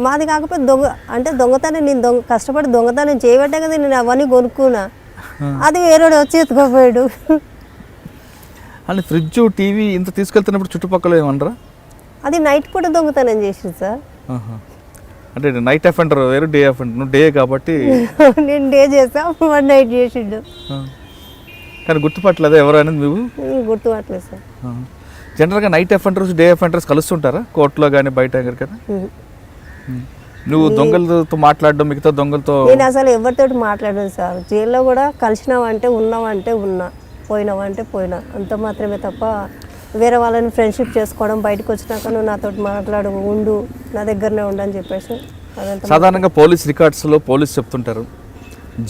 మాది కాకపోతే దొంగతనం నేను కష్టపడి దొంగతనం చేయబట్టే కదా నేను అవన్నీ కొనుక్కున్నా, అది వేరేడు వచ్చి ఎత్తుకోపోయాడు. అంటే ఫ్రిడ్జ్ టీవీ ఇంత తీసుకెళ్తున్నప్పుడు చుట్టుపక్కల ఏమనరా? అది నైట్ పూట దొంగతనం చేసింది సార్. అంటే నైట్ అఫెండర్ వేరు, డే అఫెండర్. నువ్వు డే కాబట్టి నేను డే చేస్తా, వన్ నైట్ చేసిండు. కానీ గుర్తుపట్టలేదా ఎవరు అనేది? నువ్వు గుర్తుపట్టలేదు సార్. జనరల్గా నైట్ అఫెండర్స్, డే అఫెండర్స్ కలుస్తుంటారా కోర్టులో కానీ బయట ఎక్కడికైనా? నువ్వు దొంగలతో మాట్లాడడం, మిగతా దొంగలతో? నేను అసలు ఎవరితో మాట్లాడను సార్. జైల్లో కూడా కలిసినావంటే ఉన్నావంటే ఉన్నా, పోయినావంటే పోయినా, అంత మాత్రమే తప్ప వేరే వాళ్ళని ఫ్రెండ్షిప్ చేసుకోవడం, బయటకు వచ్చినాక నువ్వు నాతో మాట్లాడు, ఉండు, నా దగ్గరనే ఉండని చెప్పేసి అదంతా. సాధారణంగా పోలీస్ రికార్డ్స్లో పోలీస్ చెప్తుంటారు,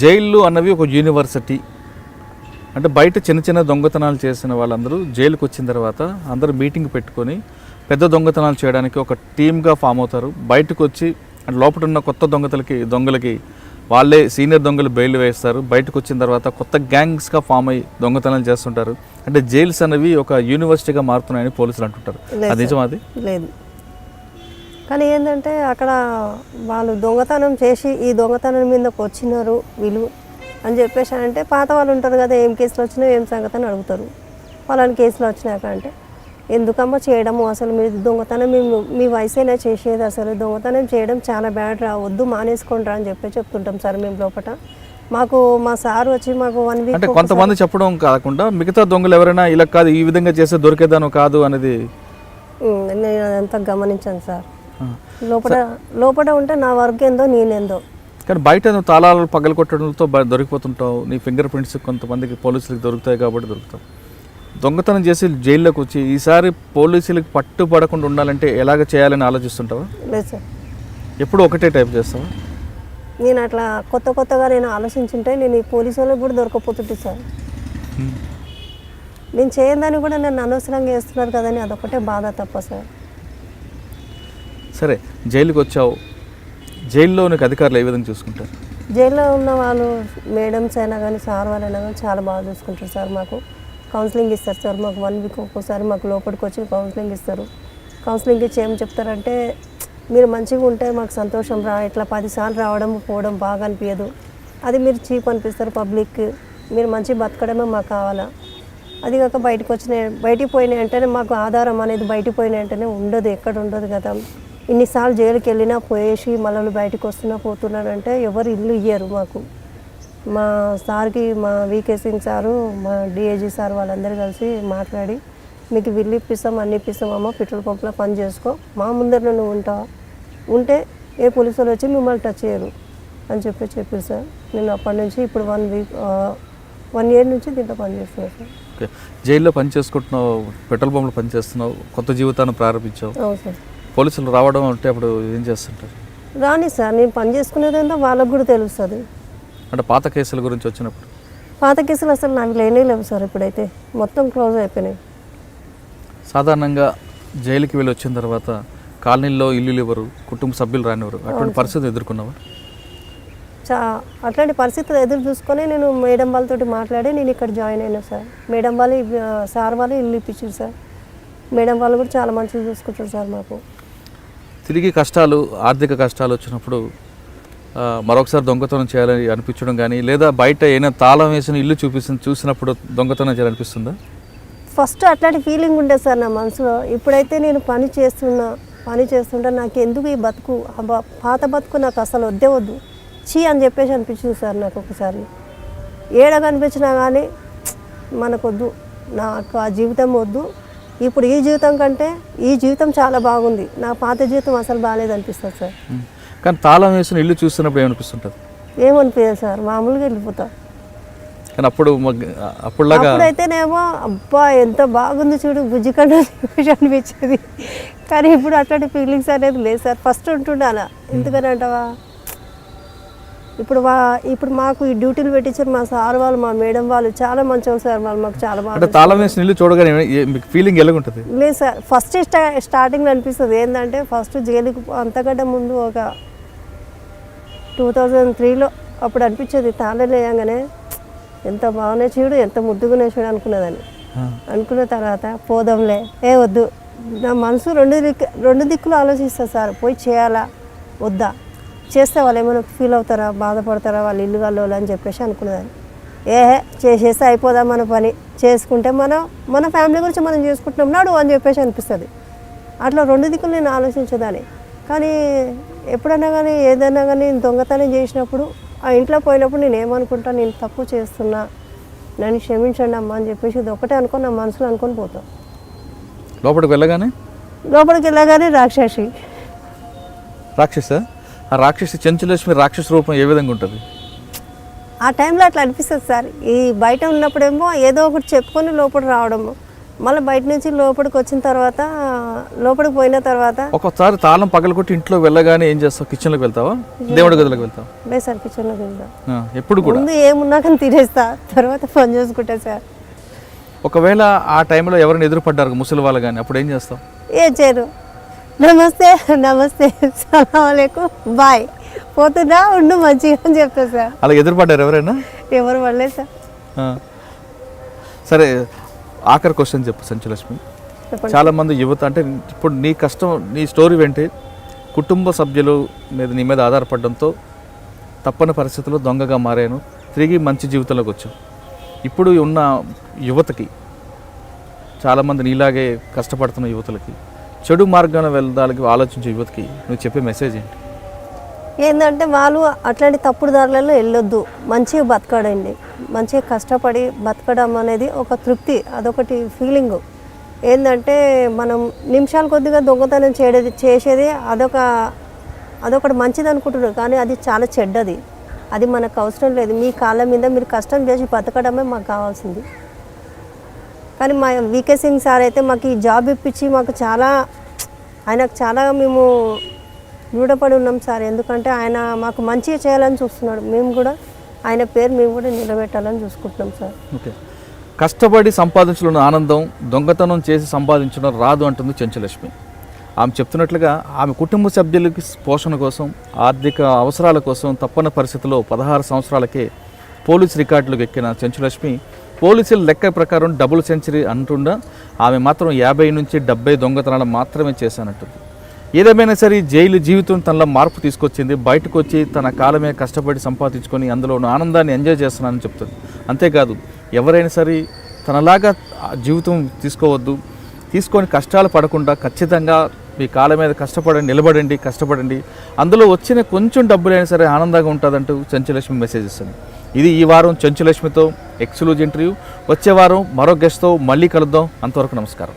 జైళ్ళు అన్నవి ఒక యూనివర్సిటీ. అంటే బయట చిన్న దొంగతనాలు చేసిన వాళ్ళందరూ జైలుకి వచ్చిన తర్వాత అందరూ మీటింగ్ పెట్టుకొని పెద్ద దొంగతనాలు చేయడానికి ఒక టీమ్గా ఫామ్ అవుతారు. బయటకు వచ్చి లోపల ఉన్న కొత్త దొంగలకి వాళ్ళే సీనియర్ దొంగలు బెయిల్ వేస్తారు. బయటకు వచ్చిన తర్వాత కొత్త గ్యాంగ్స్గా ఫామ్ అయ్యి దొంగతనాలు చేస్తుంటారు. అంటే జైల్స్ అనేవి ఒక యూనివర్సిటీగా మారుతున్నాయని పోలీసులు అంటుంటారు. అది నిజమా? అది లేదు. కానీ ఏంటంటే అక్కడ వాళ్ళు దొంగతనం చేసి ఈ దొంగతనం మీదకి వచ్చినారు వీళ్ళు అని చెప్పేసి అంటే పాత వాళ్ళు ఉంటారు కదా, ఏం కేసులు వచ్చినా ఏం సంగతి అని అడుగుతారు. వాళ్ళని కేసులు వచ్చినాక అంటే ఎందుకమ్మా చేయడము, అసలు మీరు దొంగతనం మీ వయసైనా చేసేది, అసలు దొంగతనం చేయడం చాలా బ్యాడ్ రా, వద్దు మానేసుకోండి రా అని చెప్తుంటాం సార్ మేము లోపల. మాకు మా సార్ వచ్చి మాకు 1 వీక్ అంటే కొంతమంది చెప్పడం కాకుండా మిగతా దొంగలు ఎవరైనా ఇలా కాదు, ఈ విధంగా చేస్తే దొరికేదాను కాదు అనేది నేను అదంతా గమనించాను సార్. లోపల ఉంటే నా వర్క్ ఏందో నేనేందో. కానీ బయట నువ్వు తాళాలు పగలగొట్టడంతో దొరికిపోతుంటావు, నీ ఫింగర్ ప్రింట్స్ కొంతమందికి పోలీసులకు దొరుకుతాయి కాబట్టి దొరుకుతావు. దొంగతనం చేసి జైల్లోకి వచ్చి ఈసారి పోలీసులకు పట్టుపడకుండా ఉండాలంటే ఎలాగ చేయాలని ఆలోచిస్తుంటావా? లేదు సార్. ఎప్పుడు ఒకటే టైప్ చేస్తావా? నేను అట్లా కొత్తగా నేను ఆలోచించుంటే నేను ఈ పోలీసు వాళ్ళకి కూడా దొరకపోతుంటే సార్. నేను చేయదని కూడా నన్ను అనవసరంగా వేస్తున్నారు కదని అదొకటే బాధ తప్ప సార్. సరే, జైలుకి వచ్చావు, జైల్లో నీకు అధికారులు ఏ విధంగా చూసుకుంటారు? జైల్లో ఉన్న వాళ్ళు మేడమ్స్ అయినా కానీ సార్ వాళ్ళైనా కానీ చాలా బాగా చూసుకుంటారు సార్. మాకు కౌన్సిలింగ్ ఇస్తారు సార్. మాకు 1 వీక్ ఒక్కోసారి మాకు లోపలికి వచ్చి కౌన్సిలింగ్ ఇస్తారు. కౌన్సిలింగ్ ఇచ్చి ఏం చెప్తారంటే, మీరు మంచిగా ఉంటే మాకు సంతోషం రా, ఇట్లా 10 సార్లు రావడం పోవడం బాగా అనిపించదు, అది మీరు చీప్ అనిపిస్తారు పబ్లిక్, మీరు మంచి బతకడమే మాకు కావాలా. అది కాక బయటికి పోయిన వెంటనే మాకు ఆధారం అనేది బయటికి పోయిన వెంటనే ఉండదు, ఎక్కడ ఉండదు కదా, ఇన్నిసార్లు జైలుకి వెళ్ళినా పోయేసి మళ్ళీ బయటకు వస్తున్నా పోతున్నారంటే ఎవరు ఇల్లు ఇయ్యరు మాకు. మా సార్కి, మా వికే సింగ్ సారు, మా డిఏజీ సార్ వాళ్ళందరూ కలిసి మాట్లాడి మీకు ఇల్లు ఇప్పిస్తాం, అన్ని ఇప్పిస్తామమ్మా, పెట్రోల్ పంప్లో పని చేసుకో, మా ముందర నువ్వు ఉంటావా, ఉంటే ఏ పోలీసు వాళ్ళు వచ్చి మిమ్మల్ని టచ్ చేయరు అని చెప్పారు సార్. నేను అప్పటి నుంచి ఇప్పుడు 1 year నుంచి దీంట్లో పనిచేస్తున్నాను సార్. ఓకే, జైల్లో పని చేసుకుంటున్నావు, పెట్రోల్ పంప్లో పని చేస్తున్నావు, కొత్త జీవితాన్ని ప్రారంభించావు. అవును సార్. పోలీసులు రావడం అంటే అప్పుడు ఏం చేస్తుంటారు? రాని సార్, నేను పని చేసుకునేదంతా వాళ్ళకు కూడా తెలుస్తుంది. అంటే పాత కేసుల గురించి వచ్చినప్పుడు? పాత కేసులు అసలు నాకు లేవు సార్, ఇప్పుడైతే మొత్తం క్లోజ్ అయిపోయినాయి. సాధారణంగా జైలుకి వెళ్ళి వచ్చిన తర్వాత కాలనీల్లో ఇల్లు ఇవ్వరు, కుటుంబ సభ్యులు రానివ్వరు, అటువంటి పరిస్థితి ఎదుర్కొన్నావా? అట్లాంటి పరిస్థితులు ఎదురు చూసుకొని నేను మేడం వాళ్ళతో మాట్లాడి నేను ఇక్కడ జాయిన్ అయినా సార్. మేడం వాళ్ళు, సార్ వాళ్ళు ఇల్లు ఇప్పించారు సార్. మేడం వాళ్ళు కూడా చాలా మంచిగా చూసుకుంటారు సార్ మాకు. తిరిగి కష్టాలు, ఆర్థిక కష్టాలు వచ్చినప్పుడు మరొకసారి దొంగతనం చేయాలని అనిపించడం కానీ, లేదా బయట ఏమైనా తాళం వేసిన ఇల్లు చూసినప్పుడు దొంగతనం చేయాలనిపిస్తుందా? ఫస్ట్ అట్లాంటి ఫీలింగ్ ఉండేది సార్ నా మనసులో. ఇప్పుడైతే నేను పని చేస్తుంటా నాకు ఎందుకు ఈ బతుకు, పాత బతుకు నాకు అసలు వద్దు చీ అని చెప్పేసి అనిపించింది సార్ నాకు. ఒకసారి ఏడ కనిపించినా కానీ మనకొద్దు, నాకు ఆ జీవితం వద్దు, ఇప్పుడు ఈ జీవితం కంటే ఈ జీవితం చాలా బాగుంది, నా పాత జీవితం అసలు బాగాలేదు అనిపిస్తుంది సార్. కానీ తాళం వేసిన ఇల్లు చూస్తున్నప్పుడు ఏమనిపిస్తుంటుంది? ఏమనిపించదు సార్, మామూలుగా వెళ్ళిపోతా. కానీ అప్పుడైతేనేమో అబ్బా ఎంత బాగుంది చూడు బుజ్జి కన్నా అనిపించేది. కానీ ఇప్పుడు అట్లాంటి ఫీలింగ్స్ అనేది లేదు సార్. ఫస్ట్ ఉంటుండే అలా. ఎందుకని అంటావా, ఇప్పుడు మాకు ఈ డ్యూటీలు పెట్టించారు మా సార్ వాళ్ళు, మా మేడం వాళ్ళు చాలా మంచిగా సార్. వాళ్ళు మాకు చాలా బాగా. తాళం వేసిన ఇల్లు చూడగానే మీకు ఫీలింగ్ ఎలా ఉంటుంది? లేదు సార్, ఫస్ట్ స్టార్టింగ్లో అనిపిస్తుంది ఏంటంటే, ఫస్ట్ జైలుకి అంతకంటే ముందు ఒక 2003లో అప్పుడు అనిపించేది తాళం వేయంగానే ఎంత బాగానే చూడు, ఎంత ముద్దుగానే చూడు అనుకునేదాన్ని. అనుకున్న తర్వాత పోదాంలే, వద్దు, నా మనసు రెండు దిక్కులు ఆలోచిస్తా సార్. పోయి చేయాలా వద్దా, చేస్తే వాళ్ళు ఏమైనా ఫీల్ అవుతారా, బాధపడతారా, వాళ్ళు ఇల్లు కల్లోలు అని చెప్పేసి అనుకునేదాన్ని. చేసేస్తే అయిపోదా మన పని, చేసుకుంటే మన ఫ్యామిలీ గురించి మనం చేసుకుంటున్నాం నాడు అని చెప్పేసి అనిపిస్తుంది. అట్లా రెండు దిక్కులు నేను ఆలోచించేదాన్ని. కానీ ఎప్పుడైనా కానీ ఏదైనా కానీ దొంగతనం చేసినప్పుడు ఆ ఇంట్లో పోయినప్పుడు నేను ఏమనుకుంటా, నేను తప్పు చేస్తున్నా, నన్ను క్షమించండి అమ్మా అని చెప్పేసి ఇది ఒకటే అనుకొని నా మనసులో అనుకొని పోతాం. లోపలికి వెళ్ళగానే రాక్షస ఆ రాక్షసి చెంచులక్ష్మి రాక్షస రూపం ఏ విధంగా ఉంటుంది? ఆ టైంలో అట్లా అనిపిస్తుంది సార్. ఈ బయట ఉన్నప్పుడేమో ఏదో ఒకటి చెప్పుకొని లోపలికి రావడము, మళ్ళీ బయట నుంచి లోపలికి వచ్చిన తర్వాత, లోపలికి పోయిన తర్వాత ఒకసారి తాళం పగలగొట్టి ఇంట్లో వెళ్ళగానే ఏం చేస్తావు? కిచెన్లోకి వెళ్తావా, దేవుడి గదిలోకి వెళ్తావా? లేదు సార్, కిచెన్లోకి వెళ్తా. ఎప్పుడు కూడా ముందు ఏమున్నా కానీ తినేస్తా, తర్వాత పని చేసుకుంటా సార్. ఒకవేళ ఆ టైంలో ఎవరైనా ఎదురుపడ్డారు ముసలి వాళ్ళు కానీ, అప్పుడు ఏం చేస్తావు? ఏం చేయరు, నమస్తే సలాంలేకుం బాయ్, పోతున్నా ఉండు మంచిగా అని చెప్తా సార్. అలా ఎదురుపడ్డారు ఎవరైనా? ఎవరు పడలేదు సార్. సరే, ఆఖరి క్వశ్చన్ చెప్పు సంచులక్ష్మి. చాలా మంది యువత అంటే ఇప్పుడు నీ కష్టం, నీ స్టోరీ వెంటే కుటుంబ సభ్యులు నీ మీద ఆధారపడడంతో తప్పని పరిస్థితుల్లో దొంగగా మారాను, తిరిగి మంచి జీవితంలోకి వచ్చావు. ఇప్పుడు ఉన్న యువతకి, చాలామంది నీలాగే కష్టపడుతున్న యువతలకి, చెడు మార్గాన వెళ్ళడానికి ఆలోచించే యువతకి నువ్వు చెప్పే మెసేజ్ ఏంటి? ఏంటంటే వాళ్ళు అట్లాంటి తప్పుడు దారులలో వెళ్ళొద్దు, మంచిగా బతకడండి. మంచిగా కష్టపడి బతకడం అనేది ఒక తృప్తి, అదొకటి ఫీలింగు. ఏంటంటే మనం నిమిషాల కొద్దిగా దొంగతనం చేసేది అదొకటి మంచిది అనుకుంటున్నారు, కానీ అది చాలా చెడ్డది. అది మనకు అవసరం లేదు. మీ కాళ్ళ మీద మీరు కష్టం చేసి బతకడమే మాకు కావాల్సింది. కానీ మా వికే సింగ్ సార్ అయితే మాకు ఈ జాబ్ ఇప్పించి ఆయనకు చాలా మేము రుణపడి ఉన్నాం సార్. ఎందుకంటే ఆయన మాకు మంచిగా చేయాలని చూస్తున్నాడు. మేము కూడా ఆయన పేరు మేము కూడా నిలబెట్టాలని చూసుకుంటున్నాం సార్. ఓకే, కష్టపడి సంపాదించడం ఆనందం దొంగతనం చేసి సంపాదించడం రాదు అంటుంది చెంచులక్ష్మి. ఆమె చెప్తున్నట్లుగా ఆమె కుటుంబ సభ్యులకి పోషణ కోసం, ఆర్థిక అవసరాల కోసం తప్పని పరిస్థితుల్లో 16 సంవత్సరాలకే పోలీసు రికార్డులకు ఎక్కిన చెంచులక్ష్మి పోలీసుల లెక్క ప్రకారం డబుల్ సెంచరీ అంటుండా ఆమె మాత్రం 50 నుంచి 70 దొంగతనాలు మాత్రమే చేశానంటుంది. ఏదేమైనా సరే జైలు జీవితం తనలో మార్పు తీసుకొచ్చింది. బయటకు వచ్చి తన కాలమే కష్టపడి సంపాదించుకొని అందులో ఉన్న ఆనందాన్ని ఎంజాయ్ చేస్తున్నానని చెప్తుంది. అంతేకాదు ఎవరైనా సరే తనలాగా జీవితం తీసుకోవద్దు, తీసుకొని కష్టాలు పడకుండా ఖచ్చితంగా మీ కాళ్ళ మీద కష్టపడండి, నిలబడండి, కష్టపడండి, అందులో వచ్చిన కొంచెం డబ్బులైనా సరే ఆనందంగా ఉంటుందంటూ చెంచులక్ష్మి మెసేజ్ ఇస్తుంది. ఇది ఈ వారం చెంచులక్ష్మితో ఎక్స్క్లూజివ్ ఇంటర్వ్యూ. వచ్చే వారం మరో గెస్ట్తో మళ్ళీ కలుద్దాం. అంతవరకు నమస్కారం.